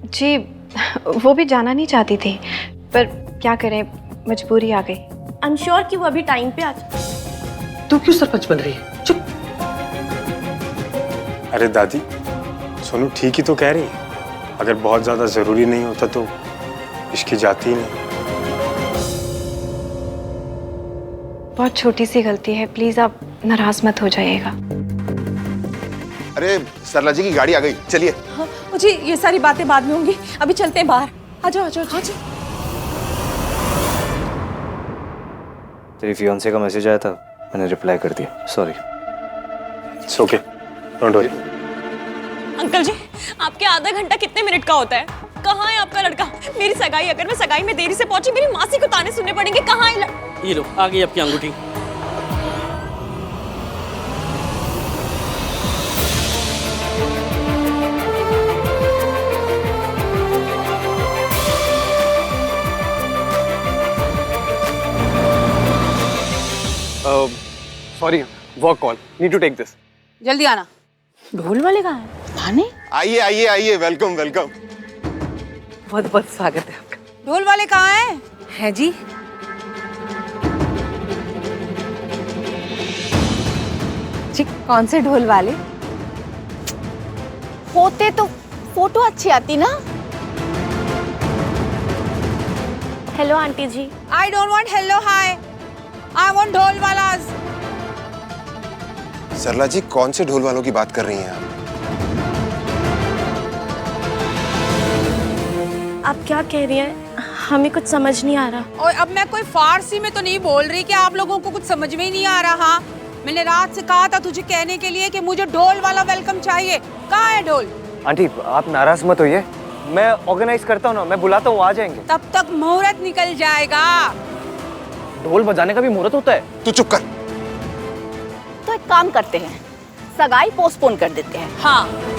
जी वो भी जाना नहीं चाहती थी, पर क्या करें, मजबूरी आ गई। आई एम श्योर कि वो अभी टाइम पे आ जाए। तू क्यों सरपंच बन रही है? चुप। अरे दादी, सोनू ठीक ही तो कह रही है। अगर बहुत ज्यादा जरूरी नहीं होता तो इसकी जाती ही नहीं। बहुत छोटी सी गलती है, प्लीज आप नाराज मत हो जाइएगा। अरे सरला जी की गाड़ी आ गई, चलिए। हाँ, मुझे ये सारी बातें बाद में होंगी, अभी चलते हैं बाहर। आ जाओ आ जाओ। हाँ जी। तेरी फियांसे का मैसेज आया था, मैंने रिप्लाई कर दिया। Sorry. It's okay, don't worry. Uncle ji, आपके आधा घंटा कितने मिनट का होता है? कहाँ है आपका लड़का? मेरी सगाई, अगर मैं सगाई में देरी से पहुंची मेरी मासी को ताने सुनने पड़ेंगे। कहाँ है ये लो, आ गई आपकी अंगूठी। Sorry, work call, need to take this. जल्दी आना। ढोल वाले कहाँ हैं? आने? आइए आइए आइए, वेलकम वेलकम। बहुत बहुत स्वागत है आपका। ढोल वाले कहाँ हैं? है जी। जी कौन से ढोल वाले? होते तो फोटो अच्छी आती ना। Hello aunty ji. I don't want hello hi, I want dhol wallahs. सरला जी, कौन से ढोल वालों की बात कर रही हैं आप? आप क्या कह रही हैं? हमें कुछ समझ नहीं आ रहा। और अब मैं कोई फारसी में तो नहीं बोल रही कि आप लोगों को कुछ समझ में ही नहीं आ रहा। मैंने रात से कहा था तुझे कहने के लिए कि मुझे ढोल वाला वेलकम चाहिए। कहाँ है ढोल? आंटी आप नाराज मत होइए, मैं ऑर्गेनाइज करता हूँ ना, मैं बुलाता हूँ, आ जाएंगे। तब तक मुहूर्त निकल जाएगा। ढोल बजाने का भी मुहूर्त होता है? तू चुप कर। तो एक काम करते हैं, सगाई पोस्टपोन कर देते हैं। हाँ।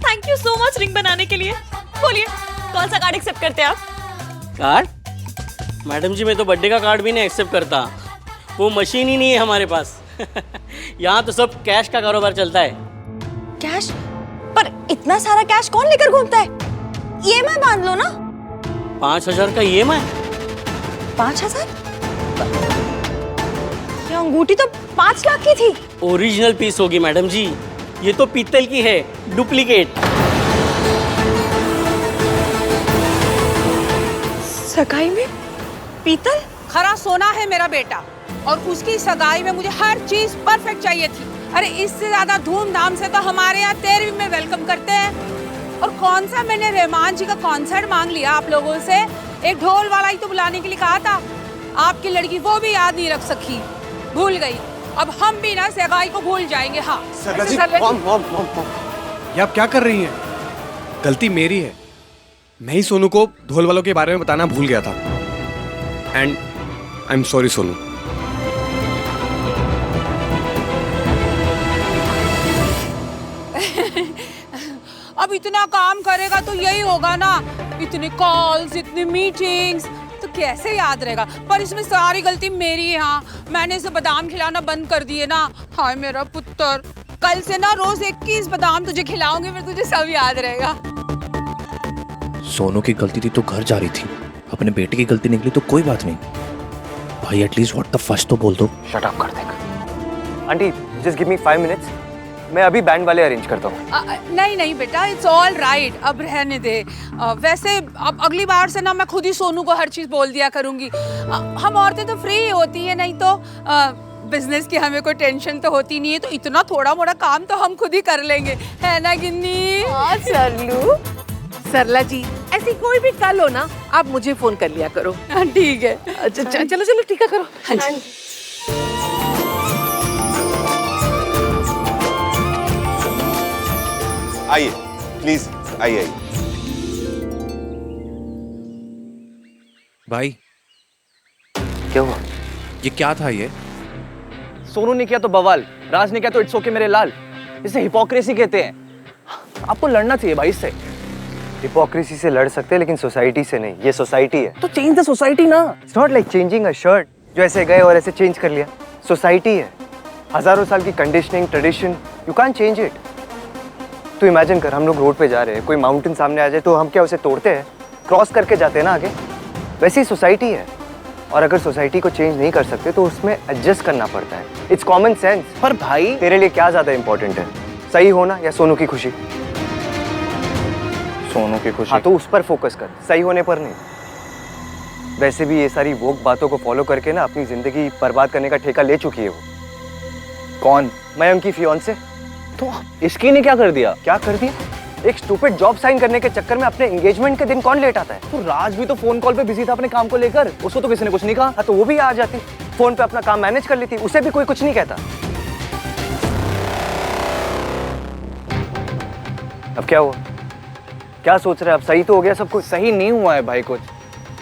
Thank you so much ring बनाने के लिए। बोलिए कौन सा कार्ड एक्सेप्ट करते हैं आप? कार्ड? मैडम जी मैं तो बर्थडे का कार्ड भी नहीं एक्सेप्ट करता, वो मशीन ही नहीं है हमारे पास। यहाँ तो सब कैश का कारोबार चलता है। कैश? पर इतना सारा कैश कौन लेकर घूमता है? ईएमआई बांध लो ना। 5,000 का ईएमआई? 5,000? ये अंगूठी तो 5 लाख की थी। ओरिजिनल पीस होगी मैडम जी, ये तो पीतल की है, डुप्लीकेट। सगाई में पीतल? खरा सोना है मेरा बेटा, और उसकी सगाई में मुझे हर चीज परफेक्ट चाहिए थी। अरे इससे ज्यादा धूमधाम से तो हमारे यहाँ 13वीं में वेलकम करते हैं। और कौन सा मैंने रहमान जी का कॉन्सर्ट मांग लिया आप लोगों से, एक ढोल वाला ही तो बुलाने के लिए कहा था। आपकी लड़की वो भी याद नहीं रख सकी, भूल गई। अब हम भी ना सगाई को भूल जाएंगे। हाँ सरला जी, मॉम, मॉम, मॉम, मॉम। ये आप क्या कर रही हैं? गलती मेरी है, मैं ही सोनू को ढोल वालों के बारे में बताना भूल गया था। And I am sorry Sonu. अब इतना काम करेगा तो यही होगा ना, इतने कॉल्स, इतनी मीटिंग्स, तो कैसे याद रहेगा। पर इसमें सारी गलती मेरी है। हाँ, मैंने इसे बादाम खिलाना बंद कर दिए ना। हाय मेरा पुत्र, कल से ना रोज 21 बादाम तुझे खिलाऊंगी, फिर तुझे सब याद रहेगा। सोनू की गलती थी तो घर जा रही थी, अपने बेटे की गलती निकली तो कोई बात नहीं। भाई एटलीस्ट व्हाट द फर्स्ट तो बोल दो। शट अप कर देगा। Aunty just give me 5 minutes, मैं अभी बैंड वाले अरेंज करता हूँ। नहीं नहीं बेटा, इट्स ऑल राइट, अब रहने दे। वैसे अब अगली बार से ना मैं खुद ही सोनू को हर चीज बोल दिया करूंगी। हम औरतें तो फ्री होती है, नहीं तो बिजनेस की हमें कोई टेंशन तो होती नहीं है, तो इतना थोड़ा मोड़ा काम तो हम खुद ही कर लेंगे, है ना गिन्नी? हाँ सरलू। सरला जी ऐसी कोई भी कल हो ना, आप मुझे फोन कर लिया करो। ठीक है। अच्छा चलो चलो टीका करो। हाँ जी। आइए प्लीज, आइए। भाई क्या हुआ? ये क्या था? ये सोनू ने किया तो बवाल, राज ने किया तो इट्स ओके मेरे लाल। इसे हिपोक्रेसी कहते हैं। आपको लड़ना चाहिए भाई इससे। हिपोक्रेसी से लड़ सकते हैं लेकिन सोसाइटी से नहीं, ये सोसाइटी है। तो चेंज द सोसाइटी ना। It's not like changing a shirt, जो ऐसे गए और ऐसे चेंज कर लिया। सोसाइटी है, हजारों साल की conditioning, tradition, you can't change it. तो इमेजिन कर, हम लोग रोड पे जा रहे हैं, कोई माउंटेन सामने आ जाए तो हम क्या उसे तोड़ते हैं? क्रॉस करके जाते हैं ना आगे। वैसे ही सोसाइटी है, और अगर सोसाइटी को चेंज नहीं कर सकते तो उसमें एडजस्ट करना पड़ता है। It's common sense. पर भाई तेरे लिए क्या ज्यादा इंपॉर्टेंट है, सही होना या सोनू की खुशी? सोनू की खुशी। हाँ तो उस पर फोकस कर, सही होने पर नहीं। वैसे भी ये सारी वोक बातों को फॉलो करके ना अपनी जिंदगी बर्बाद करने का ठेका ले चुकी है वो। कौन? मयंक की फियांसे। तो इसकी ने क्या कर दिया? क्या कर दिया? एक स्टूपिड जॉब साइन करने के चक्कर में अपने एंगेजमेंट के दिन कौन लेट आता है? तो राज भी तो फोन कॉल पे बिजी था अपने काम को लेकर, उसको तो किसी ने कुछ नहीं कहा। हाँ तो वो भी आ जाती, फोन पे अपना काम मैनेज कर लेती, उसे भी कोई कुछ नहीं कहता। अब क्या हुआ? क्या सोच रहे हैं? अब सही तो हो गया सब कुछ? सही नहीं हुआ है भाई कुछ।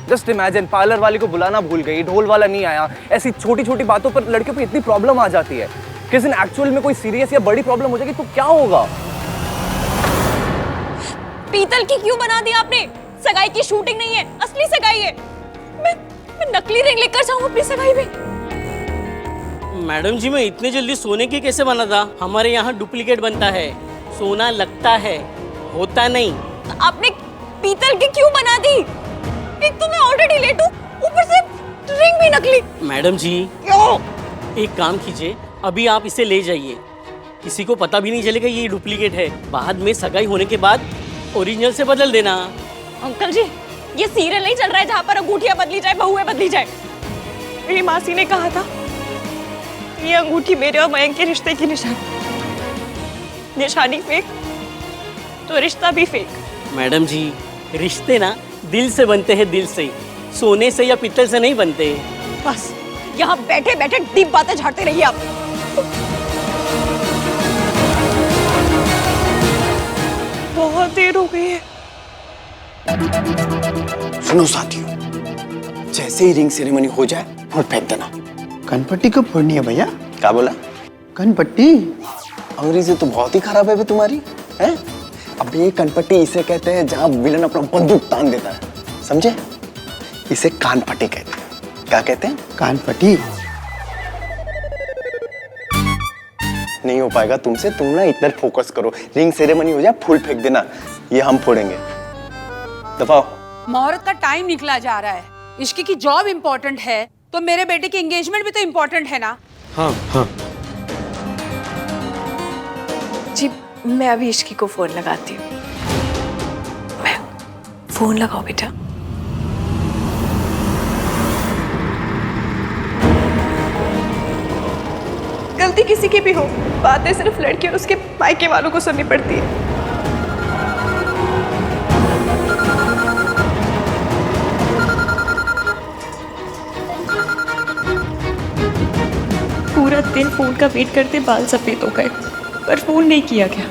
जस्ट इमेजिन, पार्लर वाली को बुलाना भूल गई, ढोल वाला नहीं आया। ऐसी छोटी छोटी बातों पर लड़कियों को इतनी प्रॉब्लम आ जाती है। किसी दिन एक्चुअल में कोई सीरियस या बड़ी प्रॉब्लम हो जाएगी तो क्या होगा? पीतल की क्यों बना दी आपने? सगाई की शूटिंग नहीं है, असली सगाई है। मैं नकली रिंग लेकर जाऊं अपनी सगाई में? मैडम जी मैं इतने जल्दी सोने की कैसे बना था? हमारे यहाँ डुप्लीकेट बनता है, सोना लगता है, होता नहीं। तो आपने पीतल की क्यों बना दी? एक तो मैं ऑलरेडी लेट हूँ, ऊपर से रिंग भी नकली। मैडम जी क्यों? एक काम कीजिए, अभी आप इसे ले जाइए, किसी को पता भी नहीं चलेगा ये डुप्लीकेट है। बाद में सगाई होने के बाद ओरिजिनल से बदल देना। अंकल जी ये सीरियल नहीं चल रहा है जहाँ पर अंगूठियां बदली जाए, बहुएं बदली जाए। मेरी मासी ने कहा था ये अंगूठी मेरे और मयंक के रिश्ते की निशानी फेक तो रिश्ता भी फेक। मैडम जी, रिश्ते ना दिल से बनते हैं, दिल से, सोने से या पीतल से नहीं बनते। बस यहाँ बैठे बैठे डीप बातें झाड़ते रहिए आप। बहुत देर हो गई है। सुनो साथियों, जैसे ही रिंग सेरेमनी हो जाए फूल फेंक देना। कनपट्टी कब फोड़नी है भैया? क्या बोला? कनपट्टी? अंग्रेजी तो बहुत ही खराब है बे तुम्हारी, हैं? अब ये कनपट्टी इसे कहते हैं जहाँ विलन अपना बंदूक तान देता है, समझे? इसे कानपट्टी कहते हैं। क्या कहते हैं? कानपट्टी। नहीं हो पाएगा तुमसे, तुम ना इधर फोकस करो। रिंग सेरेमनी हो जाए फूल फेंक देना, ये हम फोड़ेंगे। दबाओ। मुहूर्त का टाइम निकला जा रहा है। इश्की की जॉब इम्पोर्टेंट है तो मेरे बेटे की एंगेजमेंट भी तो इम्पोर्टेंट है ना। हाँ हाँ जी, मैं अभी इश्की को फोन लगाती हूँ। मैं फोन लगाओ बेटा। गलती किसी की भी हो, बातें सिर्फ लड़की और उसके मायके वालों को सुननी पड़ती है। पूरा दिन फोन का वेट करते बाल सफेद हो गए, पर फोन नहीं किया गया।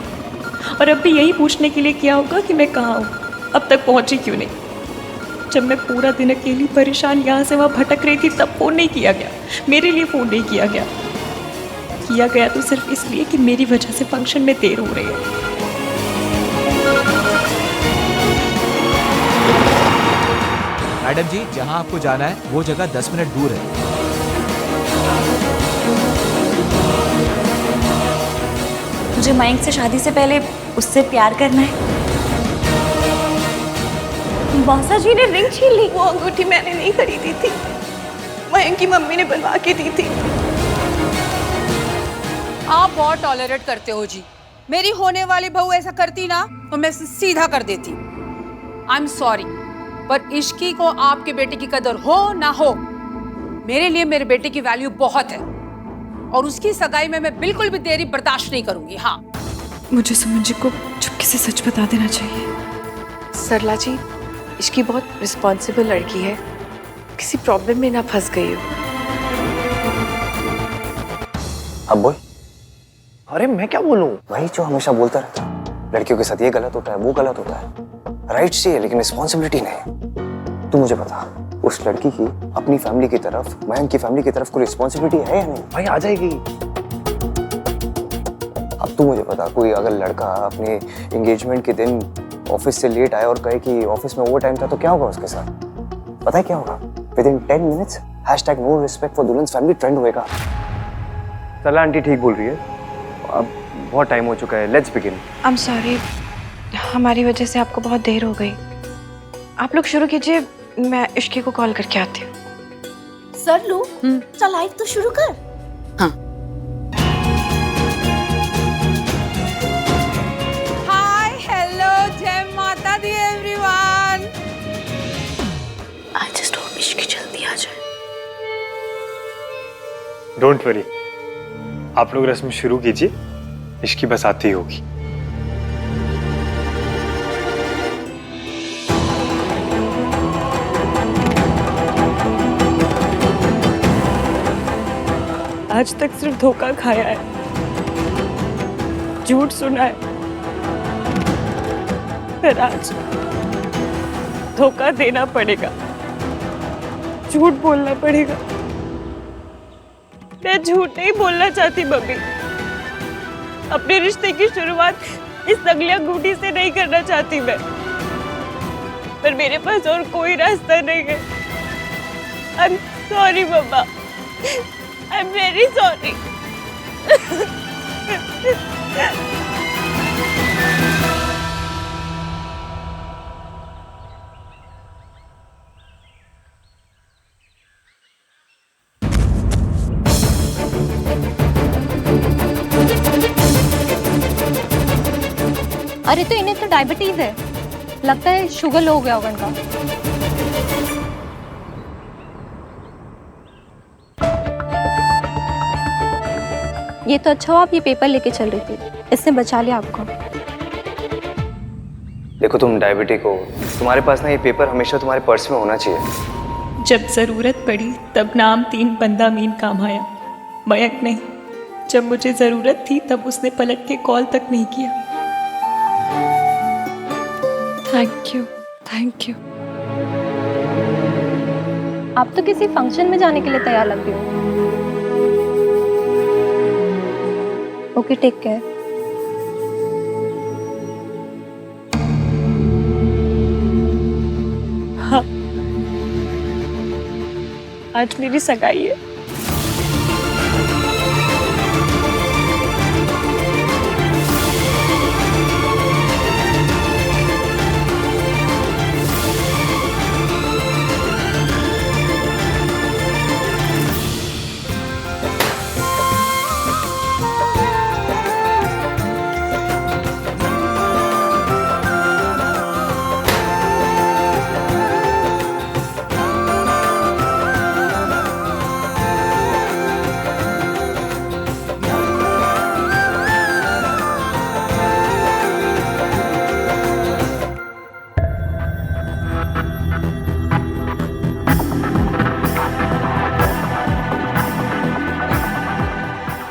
और अब भी यही पूछने के लिए किया होगा कि मैं कहाँ हूँ, अब तक पहुंची क्यों नहीं। जब मैं पूरा दिन अकेली परेशान यहाँ से वहाँ भटक रही थी तब फोन नहीं किया गया, मेरे लिए फोन नहीं किया गया। किया गया तो सिर्फ इसलिए कि मेरी वजह से फंक्शन में देर हो रही है। मैडम जी, जहां आपको जाना है वो जगह 10 मिनट दूर है। मुझे मयंक से शादी से पहले उससे प्यार करना है। मौसा जी ने रिंग छीन ली। वो अंगूठी मैंने नहीं खरीदी थी, मयंक की मम्मी ने बनवा के दी थी। आप बहुत टॉलरेट करते हो जी। मेरी होने वाली बहू ऐसा करती ना तो मैं सीधा कर देती। आई एम सॉरी, पर इश्की को आपके बेटे की कदर हो ना हो, मेरे लिए मेरे बेटे की वैल्यू बहुत है और उसकी सगाई में मैं बिल्कुल भी देरी बर्दाश्त नहीं करूंगी। हाँ, मुझे सुमन जी को चुपके से सच बता देना चाहिए। सरला जी, इश्की बहुत रिस्पॉन्सिबल लड़की है, किसी प्रॉब्लम में ना फंस गई हो। अब बोल। अरे मैं क्या बोलूं? वही जो हमेशा बोलता रहता है, लड़कियों के साथ ये गलत होता है, वो गलत होता है। राइट्स चाहिए लेकिन रिस्पॉन्सिबिलिटी नहीं। तू मुझे बता, उस लड़की की अपनी फैमिली की तरफ, मयंक की फैमिली की तरफ कोई रिस्पॉन्सिबिलिटी है या नहीं? भाई आ जाएगी। अब तू मुझे बता, कोई अगर लड़का अपने एंगेजमेंट के दिन ऑफिस से लेट आए और कहे कि ऑफिस में ओवर टाइम था तो क्या होगा उसके साथ? पता है क्या होगा? Within 10 minutes #no respect for दुल्हन फैमिली ट्रेंड होएगा। चला आंटी ठीक बोल रही है, अब बहुत टाइम हो चुका है, let's begin. I am sorry, हमारी वजह से आपको बहुत देर हो गई। आप लोग शुरू कीजिए, मैं इश्की को कॉल करके आती हूँ। सर लू, चल लाइव तो शुरू कर। हाय, हेलो, जय माता दी everyone. I just hope Ishki जल्दी आ जाए। डोंट वरी, आप लोग रस्म शुरू कीजिए, इश्की बस आती ही होगी। आज तक सिर्फ धोखा खाया है, झूठ सुना है, पर आज धोखा देना पड़ेगा, झूठ बोलना पड़ेगा। मैं झूठ नहीं बोलना चाहती मम्मी, अपने रिश्ते की शुरुआत इस नकली अंगूठी से नहीं करना चाहती मैं, पर मेरे पास और कोई रास्ता नहीं है। I am sorry mama, I am very sorry. अरे तो इन्हें तो डायबिटीज है, लगता है शुगर लो हो गया होगा इनका। ये तो अच्छा हुआ आप ये पेपर लेके चल रही थी, इसने बचा लिया आपको। देखो तुम डायबिटिक हो, तुम्हारे पास ना ये पेपर हमेशा तुम्हारे पर्स में होना चाहिए। जब ज़रूरत पड़ी तब नाम 3 बंदा मीन काम आया, मयंक नहीं। जब मुझे ज़रूरत थी तब उसने पलट के कॉल तक नहीं किया। Thank you, thank you. आप तो किसी फंक्शन में जाने के लिए तैयार लग रही हो। Okay, take care. हाँ, आज मेरी सगाई है।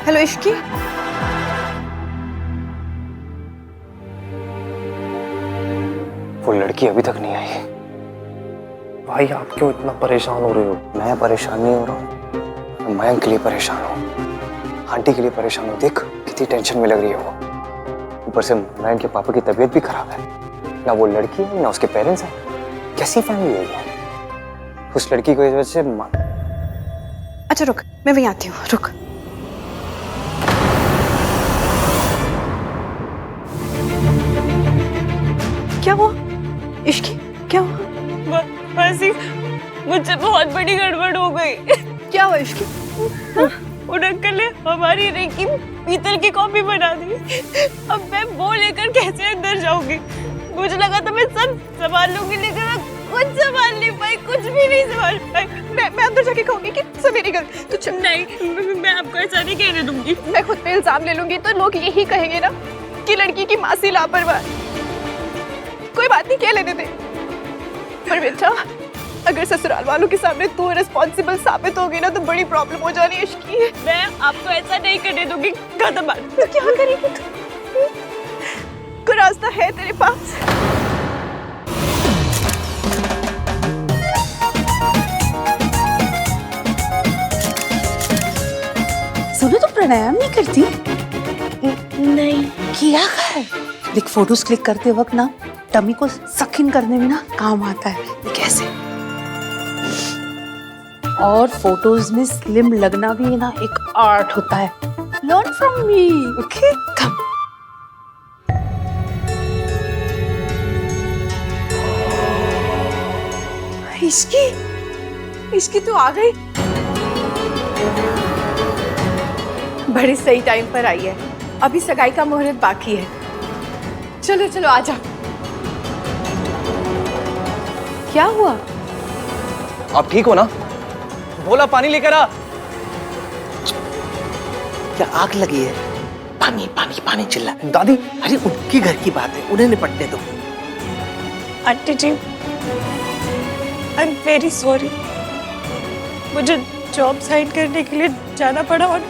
हेलो इश्की, वो लड़की अभी तक नहीं आई। भाई आप क्यों इतना परेशान हो रहे हो? मैं परेशान नहीं हो रहा हूँ, मयंक के लिए परेशान हूँ, आंटी के लिए परेशान हूँ। देख कितनी टेंशन में लग रही है वो। ऊपर से मयंक के पापा की तबीयत भी खराब है। ना वो लड़की है ना उसके पेरेंट्स हैं। कैसी फैमिली है ये? उस लड़की को इस वजह से अच्छा रुक, मैं वहीं आती हूँ, रुक। क्या हुआ इश्की, क्या हुआ? बस ही मुझसे बहुत बड़ी गड़बड़ हो गई। क्या हुआ इश्की? उन अंकल ने हमारी रिंग की पीतल की कॉपी बना दी। अब मैं वो लेकर कैसे अंदर जाऊंगी? मुझे लगा था मैं सब संभाल लूंगी, लेकिन मैं कुछ संभाल नहीं पाई, कुछ भी नहीं संभाल पाई। मैं अंदर जाके कहूंगी कि सब मेरी गलती। तो चल। नहीं, मैं आपको ऐसा नहीं कहने दूंगी। मैं खुद पे इल्जाम ले लूंगी तो लोग यही कहेंगे ना कि लड़की की मासी लापरवाह। कोई बात नहीं, क्या लेने दे। पर बेटा, अगर ससुराल वालों के सामने तू रिस्पॉन्सिबल साबित होगी ना तो बड़ी प्रॉब्लम हो जानी है इश्की। मैं आपको ऐसा नहीं करने दूंगी। खत्म बात। तो क्या करेगी तू? कोई रास्ता है तेरे पास? सुनो, तो प्राणायाम नहीं करती? नहीं किया कर। देख, फोटोज क्लिक करते वक्त ना टमी को सकिन करने में ना काम आता है। ये कैसे? और फोटोज में स्लिम लगना भी ना एक आर्ट होता है। Learn from me, okay? Come. Ishki तू आ गई। बड़े सही टाइम पर आई है। अभी सगाई का मुहूर्त बाकी है। चलो चलो आजा। क्या हुआ? आप ठीक हो ना? बोला पानी लेकर आ। क्या आग लगी है? पानी पानी पानी चिल्ला। दादी, अरे उनकी घर की बात है, उन्हें निपटने दो। Aunty ji, I am very sorry. मुझे जॉब साइन करने के लिए जाना पड़ा। और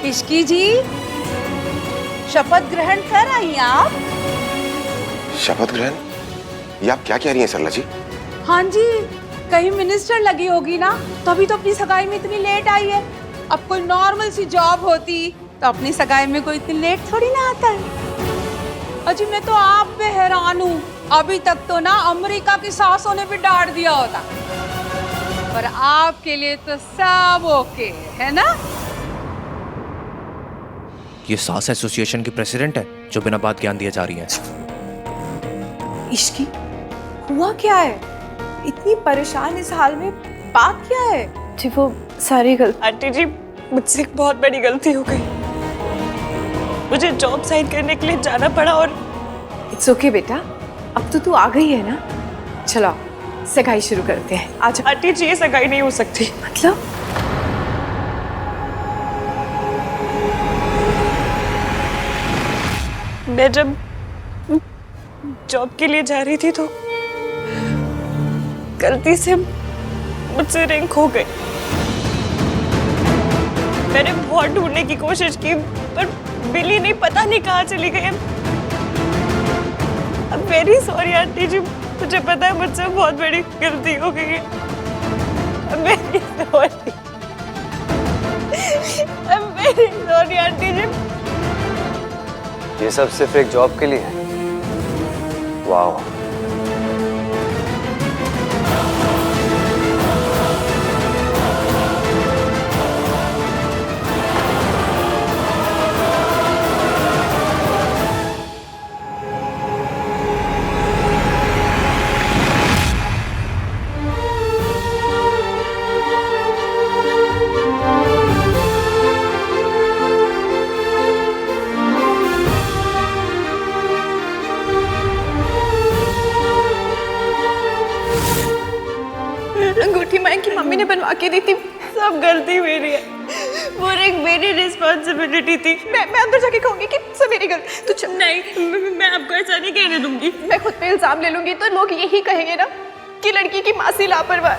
इश्की जी, शपथ ग्रहण कर आई आप? शपथ ग्रहण? ये आप क्या कह रही हैं सरला जी? हाँ जी, कहीं मिनिस्टर लगी होगी ना, तभी तो अपनी सगाई में इतनी लेट आई है। अब कोई नॉर्मल सी जॉब होती तो अपनी सगाई में कोई इतनी लेट थोड़ी ना आता है। अजी मैं तो आप पे हैरान हूँ। अभी तक तो ना अमेरिका की सासों ने भी डांट दिया होता, पर आपके लिए तो सब ओके है ना? ये सास एसोसिएशन की प्रेसिडेंट है जो बिना बात ज्ञान दिए जा रही है। इश्की, हुआ क्या है? इतनी परेशान इस हाल में, बात क्या है? जी वो सारी गलती। आंटी जी, मुझसे एक बहुत बड़ी गलती हो गई। मुझे जॉब साइन करने के लिए जाना पड़ा। और इट्स ओके बेटा, अब तो तू आ गई है ना। चलो सगाई शुरू करते हैं। आज आंटी जी, ये सगाई नहीं हो सकती। मतलब? मैं जब जॉब के लिए जा रही थी तो गलती से मुझसे रिंग खो गई। मैंने बहुत ढूंढने की कोशिश की पर मिली नहीं, पता नहीं कहाँ चली गई। अब वेरी सॉरी आंटी जी, मुझे पता है मुझसे बहुत बड़ी गलती हो गई है। Very sorry, very sorry aunty ji. ये सब सिर्फ एक जॉब के लिए है? वाह। अंगूठी मयंक की मम्मी ने बनवा के दी थी, सब गलती मेरी है। वो एक मेरी रिस्पॉन्सिबिलिटी थी। मैं अंदर जाके कहूंगी कि सब मेरी गलती। तो नहीं, मैं आपको ऐसा नहीं कहने दूंगी। मैं खुद पे इल्जाम ले लूंगी तो लोग यही कहेंगे ना कि लड़की की मासी लापरवाह।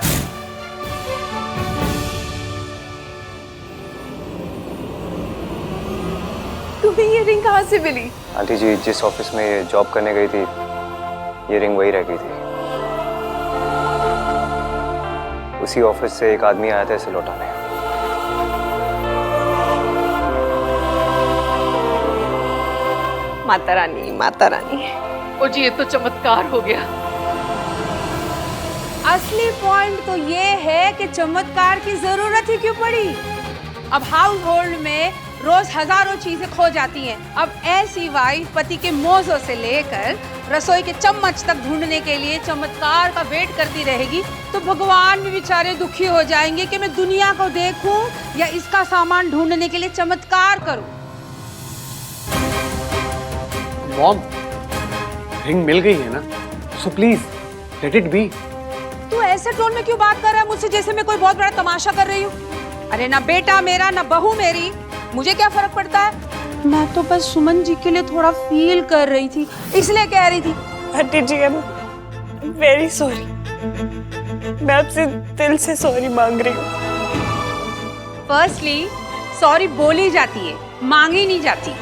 तुम्हें ये रिंग कहाँ से मिली? आंटी जी, जिस ऑफिस में ये जॉब करने गई थी, ये रिंग वही रह गई थी। उसी ऑफिस से एक आदमी आया था इसे लौटाने। माता रानी, माता रानी। ओ जी, ये तो चमत्कार हो गया। असली पॉइंट तो ये है कि चमत्कार की जरूरत ही क्यों पड़ी। अब हाउस होल्ड में रोज हजारों चीजें खो जाती हैं। अब ऐसी वाइफ पति के मोज़ों से लेकर रसोई के चम्मच तक ढूंढने के लिए चमत्कार का वेट करती रहेगी तो भगवान भी बेचारे दुखी हो जाएंगे कि मैं दुनिया को देखूं या इसका सामान ढूंढने के लिए चमत्कार करूं। मॉम, रिंग मिल गई है ना, so please let it be. तू ऐसे टोन में क्यों बात कर रहा है मुझसे, जैसे मैं कोई बहुत बड़ा तमाशा कर रही हूँ? अरे ना बेटा मेरा ना बहू मेरी, मुझे क्या फर्क पड़ता है? मैं तो बस सुमन जी के लिए थोड़ा फील कर रही थी, इसलिए कह रही थी। Aunty ji, I am very sorry. मैं आपसे दिल से सॉरी मांग रही हूँ। फर्स्टली सॉरी बोली जाती है, मांगी नहीं जाती।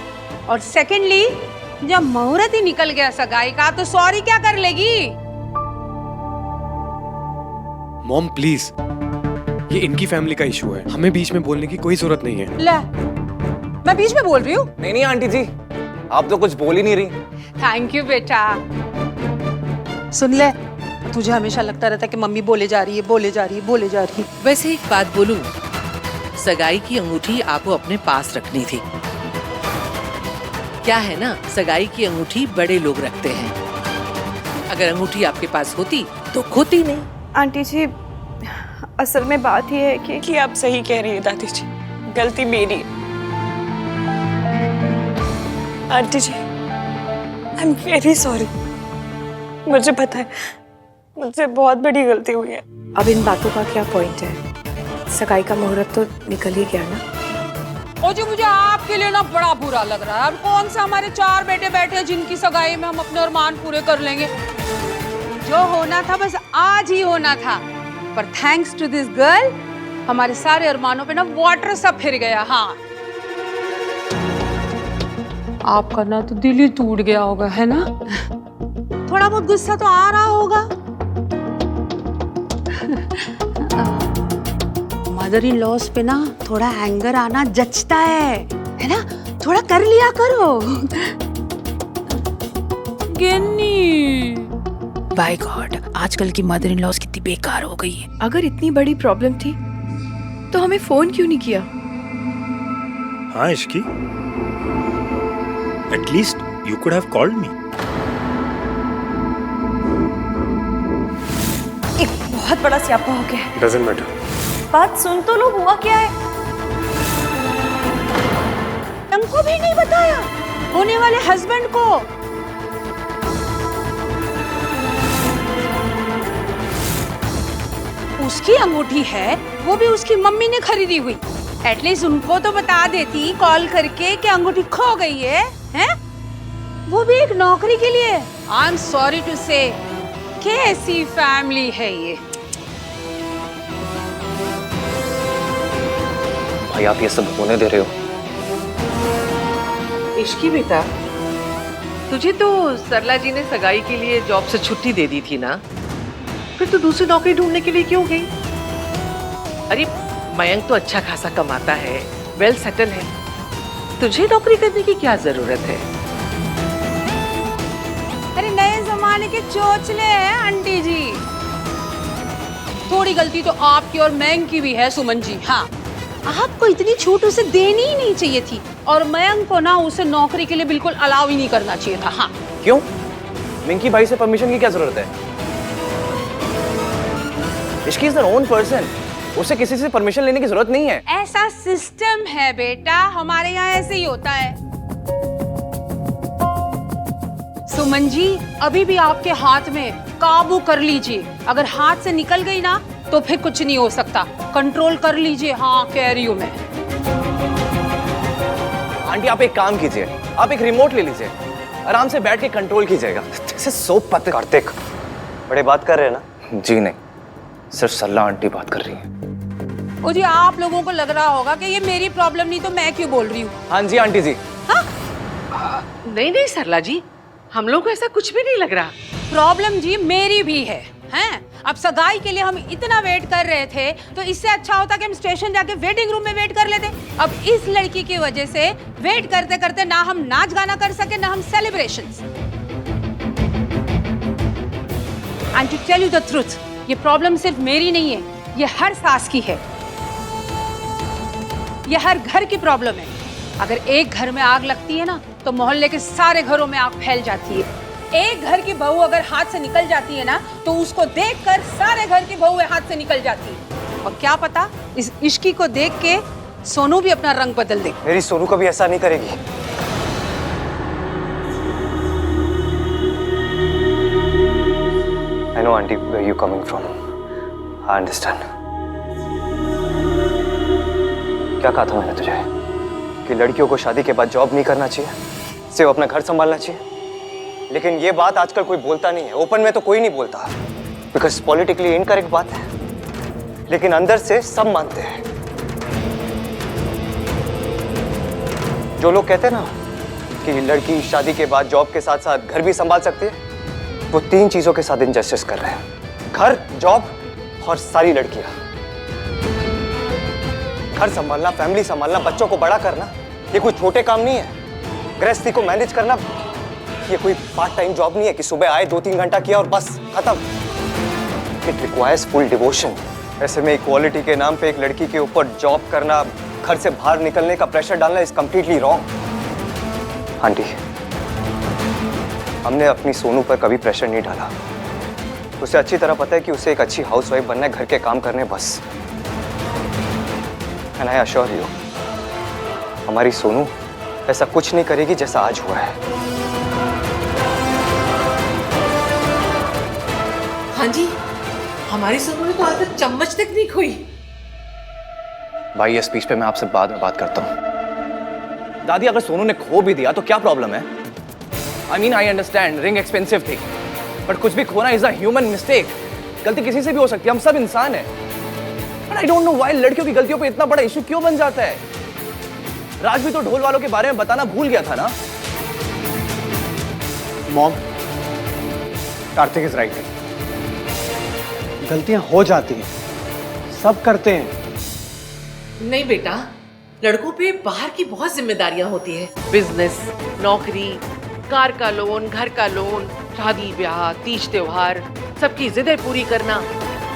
और सेकेंडली जब मुहूर्त ही निकल गया सगाई का तो सॉरी क्या कर लेगी? मॉम प्लीज, ये इनकी फैमिली का इशू है, हमें बीच में बोलने की कोई जरूरत नहीं है। ले, मैं बीच में बोल रही हूँ? नहीं आंटी जी, आप तो कुछ बोल ही नहीं रही। थैंक यू बेटा। सुन ले, तुझे हमेशा लगता रहता है कि मम्मी बोले जा रही है, बोले जा रही है, बोले जा रही है। वैसे एक बात बोलूं, सगाई की अंगूठी आपको अपने पास रखनी थी। क्या है ना, सगाई की अंगूठी बड़े लोग रखते हैं। अगर अंगूठी आपके पास होती तो खोती नहीं। आंटी जी, असल में बात यह है कि आप सही कह रही है दादी जी, गलती मेरी है। Aunty ji, I am very sorry. मुझे पता है मुझसे बहुत बड़ी गलती हुई है। अब इन बातों का क्या पॉइंट है? सगाई का मुहूर्त तो निकल ही गया ना। ओ जी, मुझे आपके लिए ना बड़ा बुरा लग रहा है। अब कौन सा हमारे 4 बेटे बैठे हैं जिनकी सगाई में हम अपने अरमान पूरे कर लेंगे। जो होना था बस आज ही होना था, पर थैंक्स टू दिस गर्ल हमारे सारे अरमानों पे ना वाटर सा फिर गया। हाँ, आपका ना तो दिल ही टूट गया होगा, है ना? थोड़ा बहुत गुस्सा तो आ रहा होगा। मदर इन लॉस पे ना थोड़ा एंगर आना जचता है ना? थोड़ा कर लिया करो। गिन्नी, बाय गॉड, आजकल की मदर इन लॉस कितनी बेकार हो गई है। अगर इतनी बड़ी प्रॉब्लम थी तो हमें फोन क्यों नहीं किया? हाँ Ishki, at least you could have called me. एक बहुत बड़ा स्यापा हो गया। Doesn't matter. बात सुन तो लो, हुआ क्या है? हमको भी नहीं बताया, होने वाले हस्बैंड को। उसकी अंगूठी है, वो भी उसकी मम्मी ने खरीदी हुई। एटलीस्ट उनको तो बता देती कॉल करके कि अंगूठी खो गई है, हैं? वो भी एक नौकरी के लिए। आई एम सॉरी टू से, कैसी फैमिली है ये। भाई आप ये सब होने दे रहे हो? इश्की बेटा, तुझे तो सरला जी ने सगाई के लिए जॉब से छुट्टी दे दी थी ना, फिर तू दूसरी नौकरी ढूंढने के लिए क्यों गई? अरे मयंक तो अच्छा खासा कमाता है, वेल सेटल है, तुझे नौकरी करने की क्या जरूरत है? अरे नए जमाने के चोचले हैं आंटी जी। थोड़ी गलती तो आपकी और मयंक की भी है सुमन जी। हाँ, आपको इतनी छूट उसे देनी ही नहीं चाहिए थी, और मयंक को ना उसे नौकरी के लिए बिल्कुल अलाउ ही नहीं करना चाहिए था। हाँ। क्यों? मिंकी भाई से परमिशन की क्या जरूरत है? Ishki is their own person, उसे किसी से परमिशन लेने की जरूरत नहीं है। ऐसा सिस्टम है बेटा, हमारे यहाँ ऐसे ही होता है। सुमन जी, अभी भी आपके हाथ में, काबू कर लीजिए। अगर हाथ से निकल गई ना तो फिर कुछ नहीं हो सकता, कंट्रोल कर लीजिए। हाँ, कह रही हूँ मैं। आंटी आप एक काम कीजिए, आप एक रिमोट ले लीजिए, आराम से बैठ के कंट्रोल कीजिएगा। जैसे सोप पत्ते कार्तिक बड़े बात कर रहे हैं ना? जी नहीं, सिर्फ सरला आंटी बात कर रही है। ओ जी, आप लोगों को लग रहा होगा कि ये मेरी प्रॉब्लम नहीं तो मैं क्यों बोल रही हूँ। हाँ जी आंटी जी। हाँ? नहीं नहीं सरला जी, हम लोग को ऐसा कुछ भी नहीं लग रहा। प्रॉब्लम जी मेरी भी है, हैं? अब सगाई के लिए हम इतना वेट कर रहे थे, तो इससे अच्छा होता कि हम स्टेशन जाके वेटिंग रूम में वेट कर लेते। अब इस लड़की की वजह से वेट करते करते ना हम नाच गाना कर सके, ना हम celebrations. And to tell you the truth, ये प्रॉब्लम सिर्फ मेरी नहीं है, ये हर सास की है, ये हर घर की प्रॉब्लम है। अगर एक घर में आग लगती है ना तो मोहल्ले के सारे घरों में आग फैल जाती है। एक घर की बहू अगर हाथ से निकल जाती है ना तो उसको देखकर सारे घर की बहुएं हाथ से निकल जाती है। और क्या पता, इस इश्की को देख के सोनू भी अपना रंग बदल दे। मेरी सोनू कभी ऐसा नहीं करेगी। I know aunty where you coming from. I understand. क्या कहा था मैंने तुझे कि लड़कियों को शादी के बाद जॉब नहीं करना चाहिए, सिर्फ अपना घर संभालना चाहिए? लेकिन ये बात आजकल कोई बोलता नहीं है, ओपन में तो कोई नहीं बोलता, बिकॉज पॉलिटिकली इनकरेक्ट बात है, लेकिन अंदर से सब मानते हैं। जो लोग कहते हैं ना कि लड़की शादी के बाद जॉब के साथ साथ घर भी संभाल सकती है, वो तीन चीजों के साथ इनजस्टिस कर रहे हैं: घर, जॉब और सारी लड़कियां। घर संभालना, फैमिली संभालना, बच्चों को बड़ा करना, ये कोई छोटे काम नहीं है। गृहस्थी को मैनेज करना ये कोई पार्ट टाइम जॉब नहीं है कि सुबह आए 2-3 घंटा किया और बस खत्म। It requires full devotion. ऐसे में इक्वालिटी के नाम पे एक लड़की के ऊपर जॉब करना, घर से बाहर निकलने का प्रेशर डालना इज कंप्लीटली रॉन्ग। आंटी, हमने अपनी सोनू पर कभी प्रेशर नहीं डाला। उसे अच्छी तरह पता है कि उसे एक अच्छी हाउसवाइफ बनना है, घर के काम करने बस। एंड आई अश्योर यू, हमारी सोनू ऐसा कुछ नहीं करेगी जैसा आज हुआ है। हाँ जी, हमारी सोनू ने तो आज तक चम्मच तक नहीं खोई। भाई ये स्पीच पे मैं आपसे बाद में बात करता हूँ। दादी, अगर सोनू ने खो भी दिया तो क्या प्रॉब्लम है? I mean I understand ring expensive थी, बट कुछ भी खोना इज अ ह्यूमन मिस्टेक। गलती किसी से भी हो सकती है, हम सब इंसान हैं। But I don't know why लड़कियों की गलतियों पे इतना बड़ा इशू क्यों बन जाता है? राज भी तो ढोल वालों के बारे में बताना भूल गया था ना। Mom, Kartik is right. गलतियां हो जाती हैं, सब करते हैं। नहीं बेटा, लड़कों पे बाहर की बहुत जिम्मेदारियां होती है। बिजनेस, नौकरी, कार का लोन, घर का लोन, शादी ब्याह, तीज त्योहार, सबकी जिदें पूरी करना।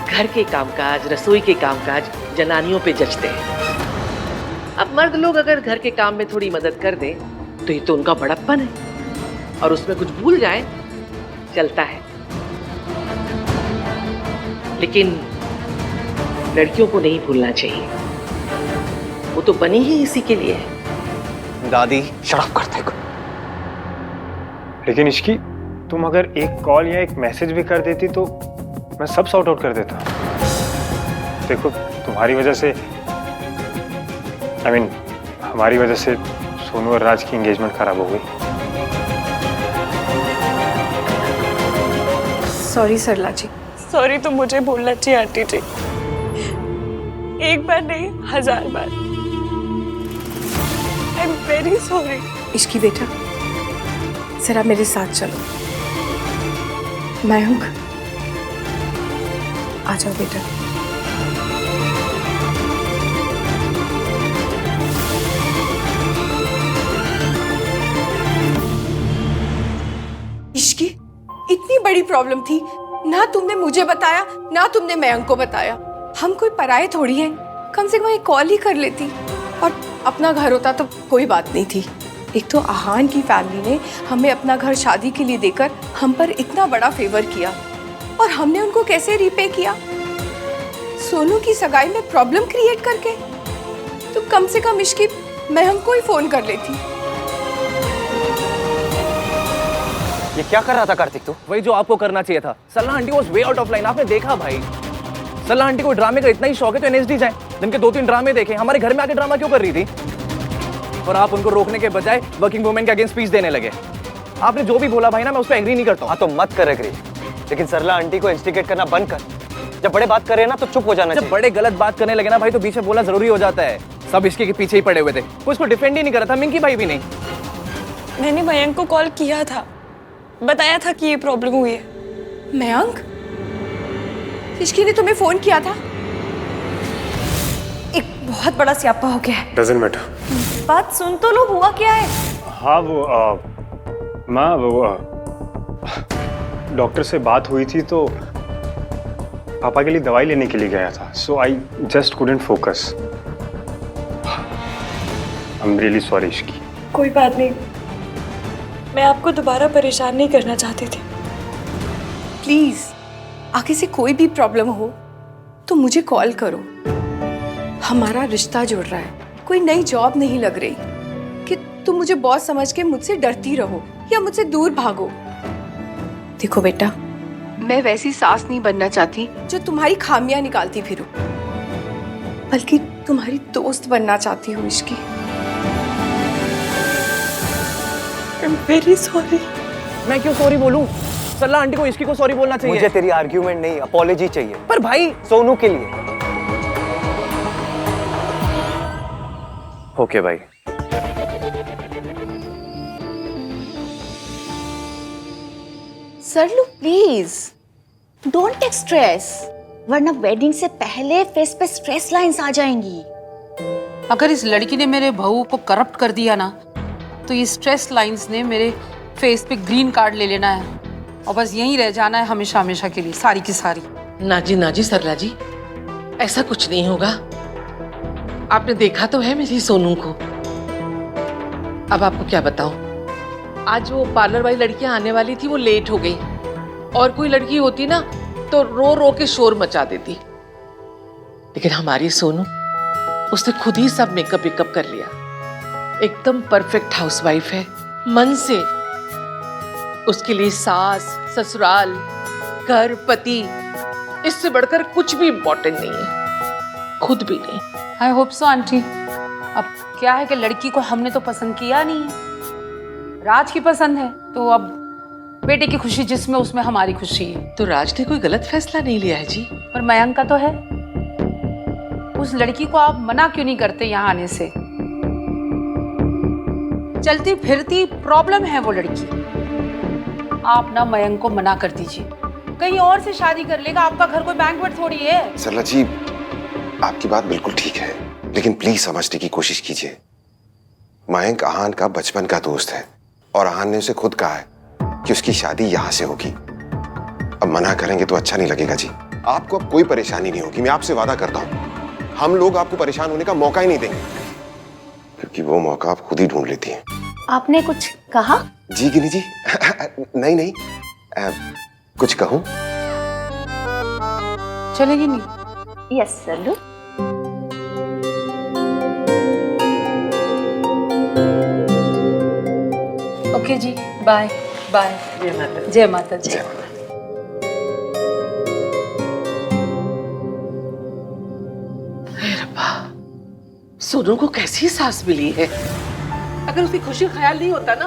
घर के कामकाज, रसोई के कामकाज जनानियों पे जचते हैं। अब मर्द लोग अगर घर के काम में थोड़ी मदद कर दें तो ये तो उनका बड़प्पन है, और उसमें कुछ भूल जाए चलता है। लेकिन लड़कियों को नहीं भूलना चाहिए, वो तो बनी ही इसी के लिए है। दादी शट अप करते को। लेकिन इश्की, तुम अगर एक कॉल या एक मैसेज भी कर देती तो मैं सब सॉर्ट आउट कर देता। देखो, तुम्हारी वजह से, हमारी वजह से सोनू और राज की एंगेजमेंट खराब हो गई। सॉरी सरला जी। सॉरी तो मुझे बोलना चाहिए आंटी जी, एक बार नहीं 1000 बार। I am very sorry. Ishki बेटा, जरा मेरे साथ चलो। मयंक, आ जाओ बेटा। इश्की, इतनी बड़ी प्रॉब्लम थी, ना तुमने मुझे बताया ना तुमने मयंक को बताया। हम कोई पराये थोड़ी हैं, कम से कम एक कॉल ही कर लेती और अपना घर होता तो कोई बात नहीं थी। एक तो आहान की फैमिली ने हमें अपना घर शादी के लिए देकर हम पर इतना बड़ा फेवर किया, और हमने उनको कैसे रीपे किया? सोनू की सगाई में प्रॉब्लम क्रिएट करके। तो कम से कम इश्की मयंक को ही फोन कर लेती। ये क्या कर रहा था कार्तिक तू? वही जो आपको करना चाहिए था। सल्ला aunty was way out of line. आपने देखा भाई, सल्ला आंटी को ड्रामे का इतना ही शौक है तो एनएसडी जाए। दिन के 2-3 ड्रामे देखे, हमारे घर में आके ड्रामा क्यों कर रही थी? और आप उनको रोकने के बजाय वर्किंग वुमेन के अगेंस्ट स्पीच देने लगे। आपने जो भी बोला भाई ना, मैं उस पर एग्री नहीं करता हूँ। हाँ तो मत कर एग्री, लेकिन सरला आंटी को इंस्टिगेट करना बंद कर। जब बड़े बात करे ना तो चुप हो जाना चाहिए। जब बड़े गलत बात करने लगे ना भाई तो बीच में बोलना जरूरी हो जाता है। सब इसके पीछे ही पड़े हुए थे, कोई इसको डिफेंड ही नहीं कर रहा था, मिंकी भाई भी नहीं। मैंने मयंक को कॉल किया था, बताया था कि ये प्रॉब्लम हुई है। मयंक, इश्की ने तुम्हें फोन किया था? एक बहुत बड़ा स्यापा हो गया है। Doesn't matter. बात सुन तो लो, हुआ क्या है? हाँ वो माँ, वो डॉक्टर से बात हुई थी तो पापा के लिए दवाई लेने के लिए गया था, so I just couldn't focus. I am really sorry Ishki. कोई बात नहीं, मैं आपको दोबारा परेशान नहीं करना चाहती थी। प्लीज, आगे से कोई भी प्रॉब्लम हो तो मुझे कॉल करो। हमारा रिश्ता जुड़ रहा है, कोई नई जॉब नहीं लग रही कि तुम मुझे बॉस समझ के मुझसे डरती रहो या मुझसे दूर भागो। देखो बेटा, मैं वैसी सास नहीं बनना चाहती जो तुम्हारी खामियां निकालती फिरूं, बल्कि तुम्हारी दोस्त बनना चाहती हूँ इश्की। आई एम वेरी सॉरी। मैं क्यों सॉरी बोलूं? सल्ला आंटी को इसकी को सॉरी बोलना चाहिए। मुझे तेरी आर्ग्यूमेंट नहीं, अपॉलॉजी चाहिए। पर भाई सोनू के लिए। ओके भाई। सरलू प्लीज डोंट टेक स्ट्रेस, वरना वेडिंग से पहले फेस पे स्ट्रेस लाइंस आ जाएंगी। अगर इस लड़की ने मेरे बहू को करप्ट कर दिया ना, तो ये स्ट्रेस लाइंस ने मेरे फेस पे ग्रीन कार्ड ले लेना है और बस यहीं रह जाना है हमेशा हमेशा के लिए, सारी की सारी। ना जी सरला जी, ऐसा कुछ नहीं होगा। आपने देखा तो है मेरी सोनू को। अब आपको क्या बताऊं, आज वो पार्लर वाली लड़कियां आने वाली थी, वो लेट हो गई। और कोई लड़की होती ना तो रो रो के शोर मचा देती, लेकिन हमारी सोनू, उसने खुद ही सब मेकअप वेकअप कर लिया। एकदम परफेक्ट हाउसवाइफ है मन से। उसके लिए सास, ससुराल, घर, पति, इससे बढ़कर कुछ भी इम्पोर्टेंट नहीं है, खुद भी नहीं। I hope so aunty. अब क्या है कि लड़की को हमने तो पसंद किया नहीं, राज की पसंद है, तो अब बेटे की खुशी जिसमें उसमें हमारी खुशी है। तो राज ने कोई गलत फैसला नहीं लिया है जी। पर मयंक का तो है। उस लड़की को आप मना क्यों नहीं करते यहाँ आने से? चलती फिरती प्रॉब्लम है वो लड़की। आप ना मयंक को मना कर दीजिए, कहीं और से शादी कर लेगा। आपका घर कोई बैंक्वेट थोड़ी है। सरला जी, आपकी बात बिल्कुल ठीक है, लेकिन प्लीज समझने की कोशिश कीजिए। मयंक आहान का बचपन का दोस्त है और आहान ने उसे खुद कहा है कि उसकी शादी यहाँ से होगी। अब मना करेंगे तो अच्छा नहीं लगेगा जी। आपको अब कोई परेशानी नहीं होगी, मैं आपसे वादा करता हूँ। हम लोग आपको परेशान होने का मौका ही नहीं देंगे, क्योंकि वो मौका आप खुद ही ढूंढ लेती हैं। आपने कुछ कहा? जी गिनी जी नहीं कुछ कहूँ? चलेगी नहीं? यस सरलू। ओके जी, बाय बाय। जय माता दी। सोनू को कैसी सास मिली है। अगर उसकी खुशी ख्याल नहीं होता ना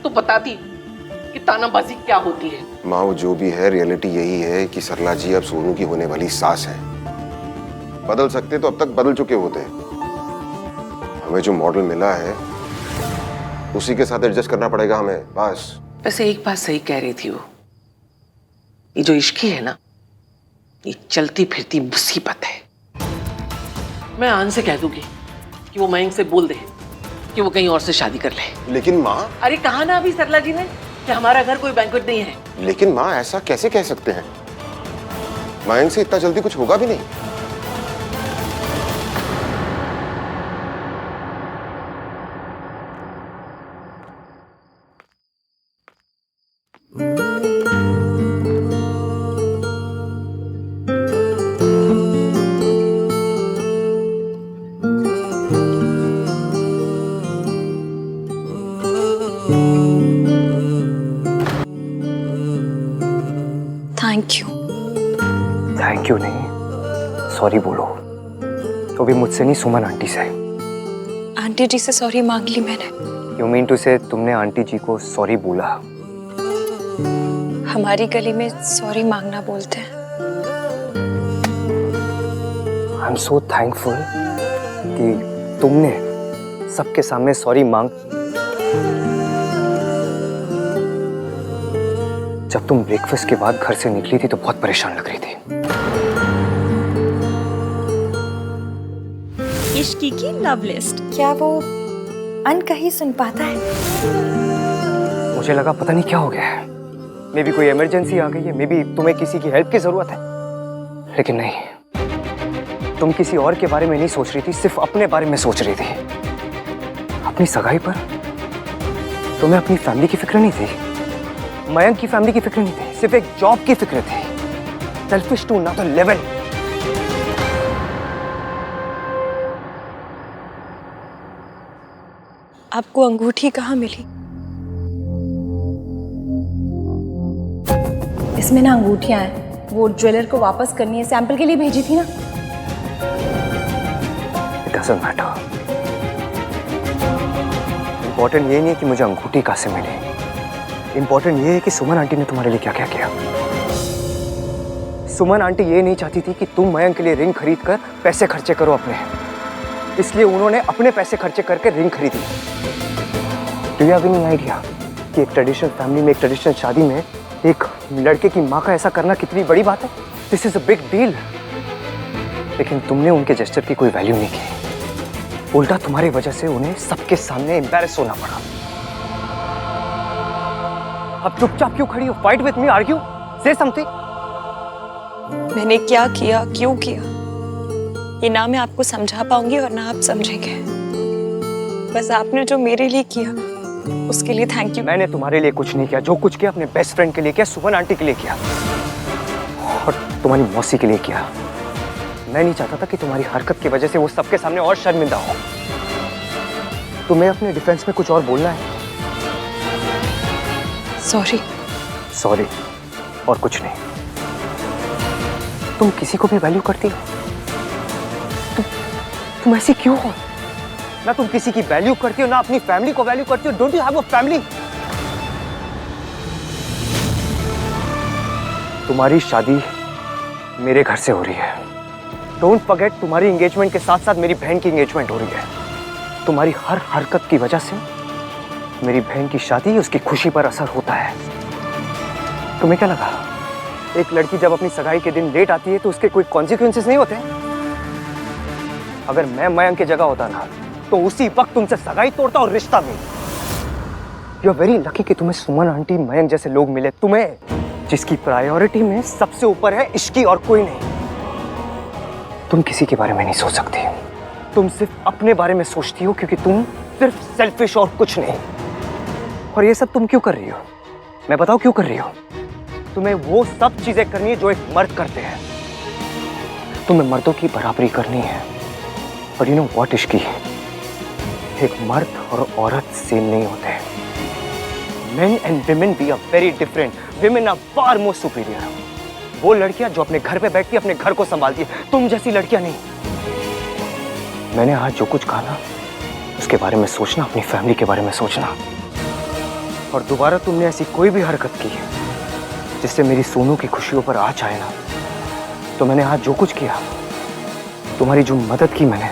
तो बताती कि तानाबाजी क्या होती है? माँ वो जो भी है, रियलिटी यही है कि सरला जी अब सोनू की होने वाली सास है। बदल सकते तो अब तक बदल चुके होते। हमें जो मॉडल मिला है उसी के साथ एडजस्ट करना पड़ेगा हमें, बस। वैसे एक बात सही कह रही थी वो, ये जो इश्की है ना, ये चलती फिरती मुसीबत है। मैं आन से कह दूंगी कि वो मयंक से बोल दे कि वो कहीं और से शादी कर ले। लेकिन माँ, अरे कहा ना अभी सरला जी ने कि हमारा घर कोई बैंक्वेट नहीं है। लेकिन माँ ऐसा कैसे कह सकते हैं? मयंक से इतना जल्दी कुछ होगा भी नहीं। थैंक यू नहीं, सॉरी बोलो। तो भी मुझसे नहीं, सुमन आंटी से। आंटी जी से सॉरी मांग ली मैंने। यू मीन टू से तुमने आंटी जी को सॉरी बोला? हमारी गली में सॉरी मांगना बोलते हैं। आई एम सो थैंकफुल कि तुमने सबके सामने सॉरी मांग। जब तुम ब्रेकफास्ट के बाद घर से निकली थी तो बहुत परेशान लग रही थी। इश्की की लव लिस्ट क्या वो अनकही सुन पाता है? मुझे लगा पता नहीं क्या हो गया है, मे बी कोई इमरजेंसी आ गई है, मे बी तुम्हें किसी की हेल्प की जरूरत है। लेकिन नहीं, तुम किसी और के बारे में नहीं सोच रही थी, सिर्फ अपने बारे में सोच रही थी। अपनी सगाई पर तुम्हें अपनी फैमिली की फिक्र नहीं थी, मयंक की फैमिली की फिक्र नहीं थी, सिर्फ एक जॉब की फिक्र थी। Selfish to another level. आपको अंगूठी कहाँ मिली? इसमें ना अंगूठियां हैं, वो ज्वेलर को वापस करनी है, सैंपल के लिए भेजी थी ना। It doesn't matter. इम्पोर्टेंट ये नहीं है कि मुझे अंगूठी कहाँ से मिली, इम्पोर्टेंट ये है कि सुमन आंटी ने तुम्हारे लिए क्या क्या किया। सुमन आंटी ये नहीं चाहती थी कि तुम मयंक के लिए रिंग खरीद कर पैसे खर्चे करो अपने, इसलिए उन्होंने अपने पैसे खर्चे करके रिंग खरीदी। Do you have any idea कि एक ट्रेडिशनल फैमिली में, एक ट्रेडिशनल शादी में एक लड़के की माँ का ऐसा करना कितनी बड़ी बात है? This is a big deal. लेकिन तुमने उनके जेस्चर की कोई वैल्यू नहीं की, उल्टा तुम्हारी वजह से उन्हें सबके सामने एम्बैरेस होना पड़ा। अब चुपचाप क्यों खड़ी हो? फाइट विथ मी, आर्ग्यू, से समथिंग। मैंने क्या किया, क्यों किया, ये ना मैं आपको समझा पाऊंगी और ना आप समझेंगे। बस आपने जो मेरे लिए किया उसके लिए थैंक यू। मैंने तुम्हारे लिए कुछ नहीं किया, जो कुछ किया अपने बेस्ट फ्रेंड के लिए किया, सुमन आंटी के लिए किया और तुम्हारी मौसी के लिए किया। मैं नहीं चाहता था कि तुम्हारी हरकत की वजह से वो सबके सामने और शर्मिंदा हो। तुम्हें अपने डिफेंस में कुछ और बोलना है? सॉरी। सॉरी और कुछ नहीं। तुम किसी को भी वैल्यू करती हो? तुम ऐसी क्यों हो? ना तुम किसी की वैल्यू करती हो, ना अपनी फैमिली को वैल्यू करती हो। Don't you have a family? तुम्हारी शादी मेरे घर से हो रही है। डोंट फॉरगेट, तुम्हारी एंगेजमेंट के साथ साथ मेरी बहन की एंगेजमेंट हो रही है। तुम्हारी हर हरकत की वजह से मेरी बहन की शादी, उसकी खुशी पर असर होता है। तुम्हें क्या लगा, एक लड़की जब अपनी सगाई के दिन लेट आती है तो उसके कोई कॉन्सिक्वेंसेस नहीं होते? अगर मैं मयंक की जगह होता ना तो उसी वक्त तुमसे सगाई तोड़ता और रिश्ता भी। यू आर वेरी लकी कि तुम्हें सुमन आंटी, मयंक जैसे लोग मिले, तुम्हें जिसकी प्रायोरिटी में सबसे ऊपर है इश्की और कोई नहीं। तुम किसी के बारे में नहीं सोच सकती, तुम सिर्फ अपने बारे में सोचती हो क्योंकि तुम सिर्फ सेल्फिश और कुछ नहीं। और ये सब तुम क्यों कर रही हो? मैं बताऊं क्यों कर रही हो? तुम्हें वो सब चीजें करनी है जो एक मर्द करते हैं। तुम्हें मर्दों की बराबरी करनी है। और यू नो व्हाट इश्की, एक मर्द और औरत सेम नहीं होते। Men and women we are very different. Women are far more superior. वो लड़कियां जो अपने घर पे बैठती है, अपने घर को संभालती है, तुम जैसी लड़कियां नहीं। मैंने आज जो कुछ कहा ना, उसके बारे में सोचना, अपनी फैमिली के बारे में सोचना। और दोबारा तुमने ऐसी कोई भी हरकत की जिससे मेरी सोनू की खुशियों पर आँच आए ना, तो मैंने आज जो कुछ किया, तुम्हारी जो मदद की मैंने,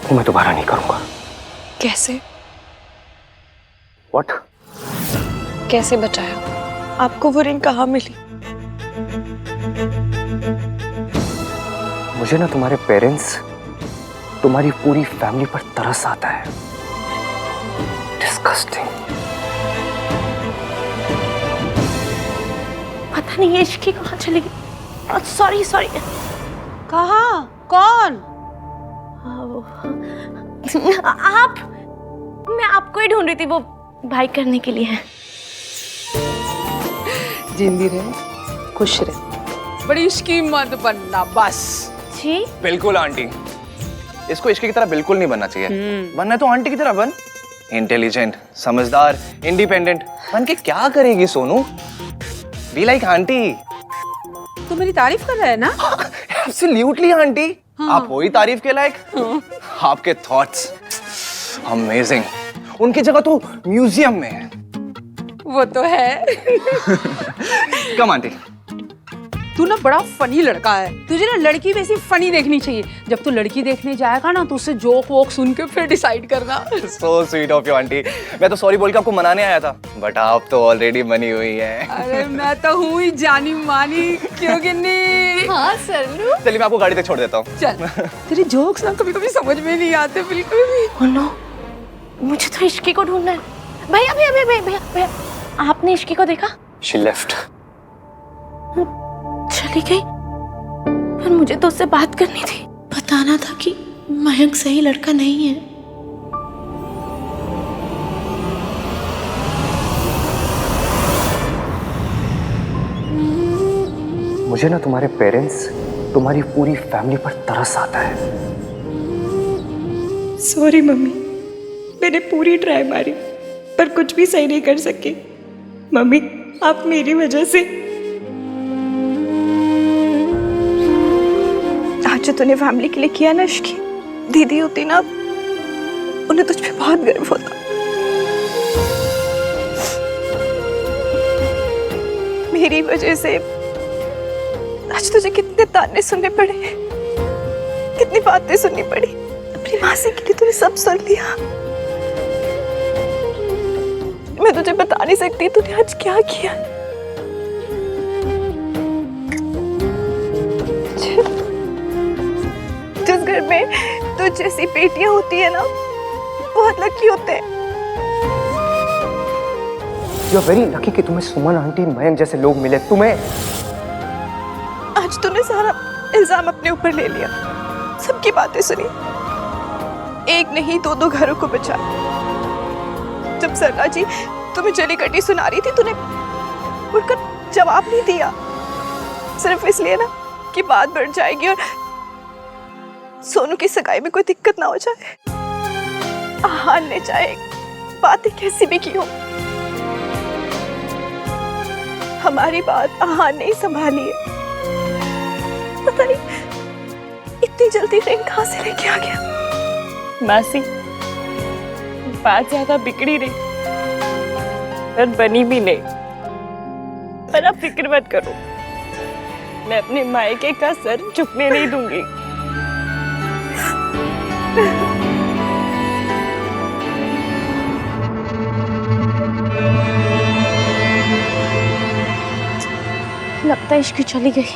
वो मैं दोबारा नहीं करूंगा। कैसे? What? कैसे बचाया? आपको वो रिंग कहाँ मिली? मुझे ना तुम्हारे पेरेंट्स, तुम्हारी पूरी फैमिली पर तरस आता है। डिस्गस्टिंग। पता नहीं ये इश्की कहाँ चली गई। Sorry sorry. कहाँ? कौन? आप। मैं आपको ही ढूंढ रही थी, वो भाई करने के लिए है। जिंदी रहे, खुश रहे, बड़ी इश्की मत बनना बस। जी बिल्कुल आंटी, इसको इश्की की तरह बिल्कुल नहीं बनना चाहिए। बनना है तो आंटी की तरह बन, इंटेलिजेंट, समझदार, इंडिपेंडेंट। बन के क्या करेगी सोनू? Be like aunty. तू मेरी तारीफ कर रहा है ना? एब्सोल्युटली आंटी, आप वही तारीफ के लायक। आपके थॉट्स अमेजिंग, उनकी जगह तो म्यूजियम में है। वो तो है। कम आंटी। तू ना बड़ा फनी लड़का है, तुझे ना लड़की वैसी फनी देखनी चाहिए। जब तू लड़की देखने जाएगा ना तो उससे जोक वोक सुन के फिर डिसाइड करना। So sweet of you aunty. मैं तो सॉरी बोल के आपको मनाने आया था, बट आप तो ऑलरेडी बनी हुई हैं। अरे मैं तो हूँ ही जानी मानी, क्यों गिन्नी? हाँ सल्लू। चलिए मैं आपको गाड़ी तक छोड़ देता हूँ। चल। तेरे जोक्स ना कभी कभी समझ में नहीं आते बिल्कुल भी। Oh no, मुझे तो इश्की को ढूंढना है। भैया भैया भैया भैया भैया, आपने इश्की को देखा? She left. चली गई। पर मुझे तो उससे बात करनी थी, बताना था कि मयंक सही लड़का नहीं है। मुझे ना तुम्हारे पेरेंट्स, तुम्हारी पूरी फैमिली पर तरस आता है। सॉरी मम्मी, मैंने पूरी ट्राई मारी पर कुछ भी सही नहीं कर सकी। मम्मी आप मेरी वजह से। आज जो तूने फैमिली के लिए किया ना इश्की, दीदी होती ना उन्हें तुझ पे बहुत गर्व होता। मेरी वजह से आज तुझे कितने ताने सुनने पड़े, कितनी बातें सुननी पड़ी। अपनी मासी के लिए तूने सब सुन लिया। मैं तुझे बता नहीं सकती तूने आज क्या किया। जिस घर में तुझ जैसी बेटियां होती है ना, बहुत लकी होते हैं। यू आर वेरी लकी कि तुम्हें सुमन आंटी, मयंक जैसे लोग मिले। तुम्हें आज तूने सारा इल्जाम अपने ऊपर ले लिया, सबकी बातें सुनी, एक नहीं दो घरों को बचा। जब सरला जी तुम्हें जली कटी सुना रही थी, तूने उठकर जवाब नहीं दिया, सिर्फ इसलिए ना कि बात बढ़ जाएगी और सोनू की सगाई में कोई दिक्कत ना हो जाए। आहान ने चाहे बातें कैसी भी की हो, हमारी बात आहान ने ही संभाली है। पता नहीं इतनी जल्दी रिंग कहाँ से लेके आ गया। मासी बात ज्यादा बिगड़ी नहीं और बनी भी नहीं, पर आप फिक्र मत करो, मैं अपने मायके का सर झुकने नहीं दूंगी। लगता है इश्की चली गई।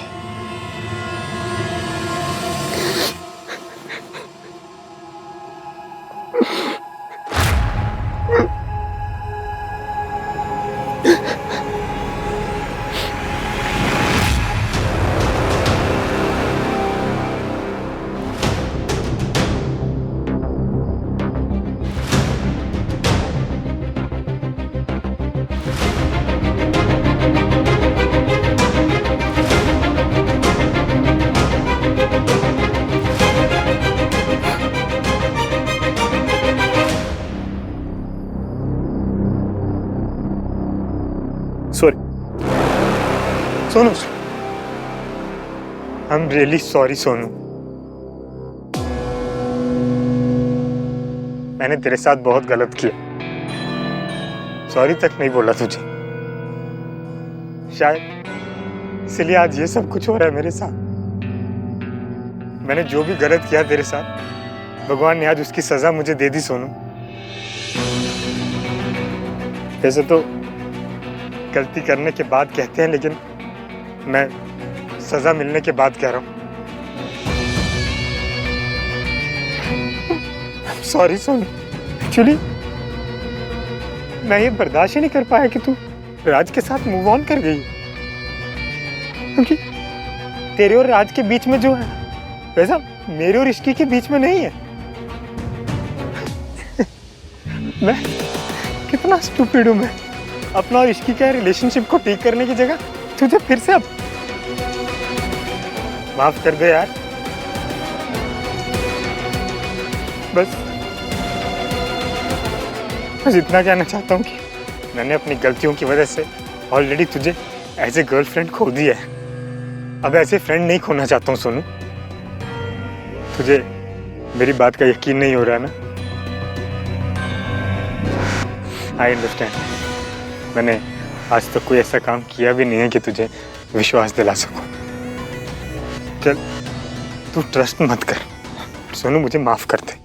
Sorry Sonu, I am really sorry Sonu. मैंने तेरे साथ बहुत गलत किया। सॉरी तक नहीं बोला तुझे। शायद इसलिए आज ये सब कुछ हो रहा है मेरे साथ। मैंने जो भी गलत किया तेरे साथ, भगवान ने आज उसकी सजा मुझे दे दी सोनू। वैसे तो गलती करने के बाद कहते हैं, लेकिन मैं सजा मिलने के बाद कह रहा हूँ। सॉरी सोनू, एक्चुअली मैं ये बर्दाश्त ही नहीं कर पाया कि तू राज के साथ मूव ऑन कर गई, क्योंकि तेरे और राज के बीच में जो है वैसा मेरे और इश्की के बीच में नहीं है। मैं कितना स्टूपिड हूँ। मैं अपना और इश्की का रिलेशनशिप को ठीक करने की जगह तुझे फिर से अब माफ कर दे यार। बस इतना कहना चाहता हूँ कि मैंने अपनी गलतियों की वजह से ऑलरेडी तुझे एज ए गर्लफ्रेंड खो दिया है। अब ऐसे फ्रेंड नहीं खोना चाहता हूँ सोनू। तुझे मेरी बात का यकीन नहीं हो रहा ना? I understand. मैंने आज तक कोई ऐसा काम किया भी नहीं है कि तुझे विश्वास दिला सकूं। चल तू ट्रस्ट मत कर सोनू, मुझे माफ कर दे।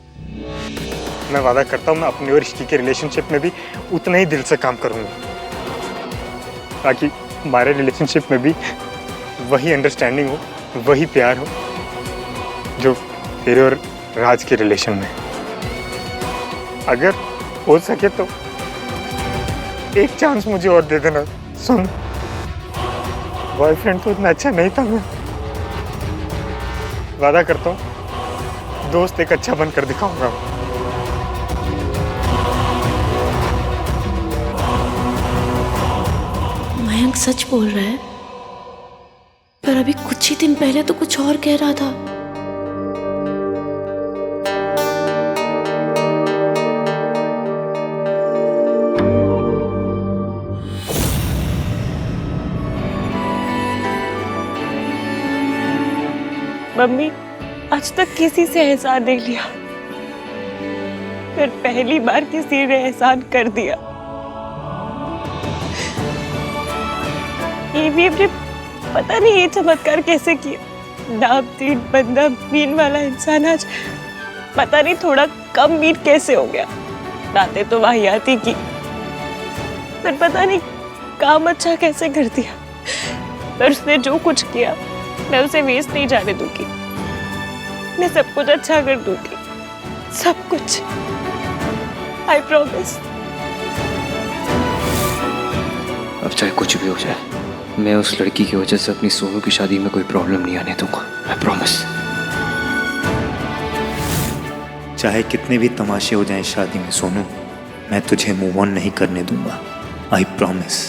मैं वादा करता हूँ मैं अपनी और इश्की के रिलेशनशिप में भी उतना ही दिल से काम करूँगा, ताकि हमारे रिलेशनशिप में भी वही अंडरस्टैंडिंग हो, वही प्यार हो जो तेरे और राज के रिलेशन में। अगर हो सके तो एक चांस मुझे और दे देना सुन। बॉयफ्रेंड तो इतना अच्छा नहीं था मैं। वादा करता हूँ दोस्त एक अच्छा बनकर दिखाऊंगा। मयंक सच बोल रहा है, पर अभी कुछ ही दिन पहले तो कुछ और कह रहा था। मम्मी आज तक किसी से एहसान नहीं लिया, फिर पहली बार किसी ने एहसान कर दिया। ये भी अपने पता नहीं ये चमत्कार कैसे किया। नाम तीन बंदा मीन वाला इंसान आज पता नहीं थोड़ा कम मीट कैसे हो गया। बातें तो वाहियाती की, फिर पता नहीं काम अच्छा कैसे कर दिया। पर उसने जो कुछ किया मैं उसे वेस्ट नहीं जाने दूंगी। मैं सब कुछ अच्छा कर दूंगी, सब कुछ। I promise. अब चाहे कुछ भी हो जाए, मैं उस लड़की की वजह से अपनी सोनू की शादी में कोई प्रॉब्लम नहीं आने दूंगा। I promise. चाहे कितने भी तमाशे हो जाएं शादी में सोनू, मैं तुझे मूव ऑन नहीं करने दूंगा। I promise.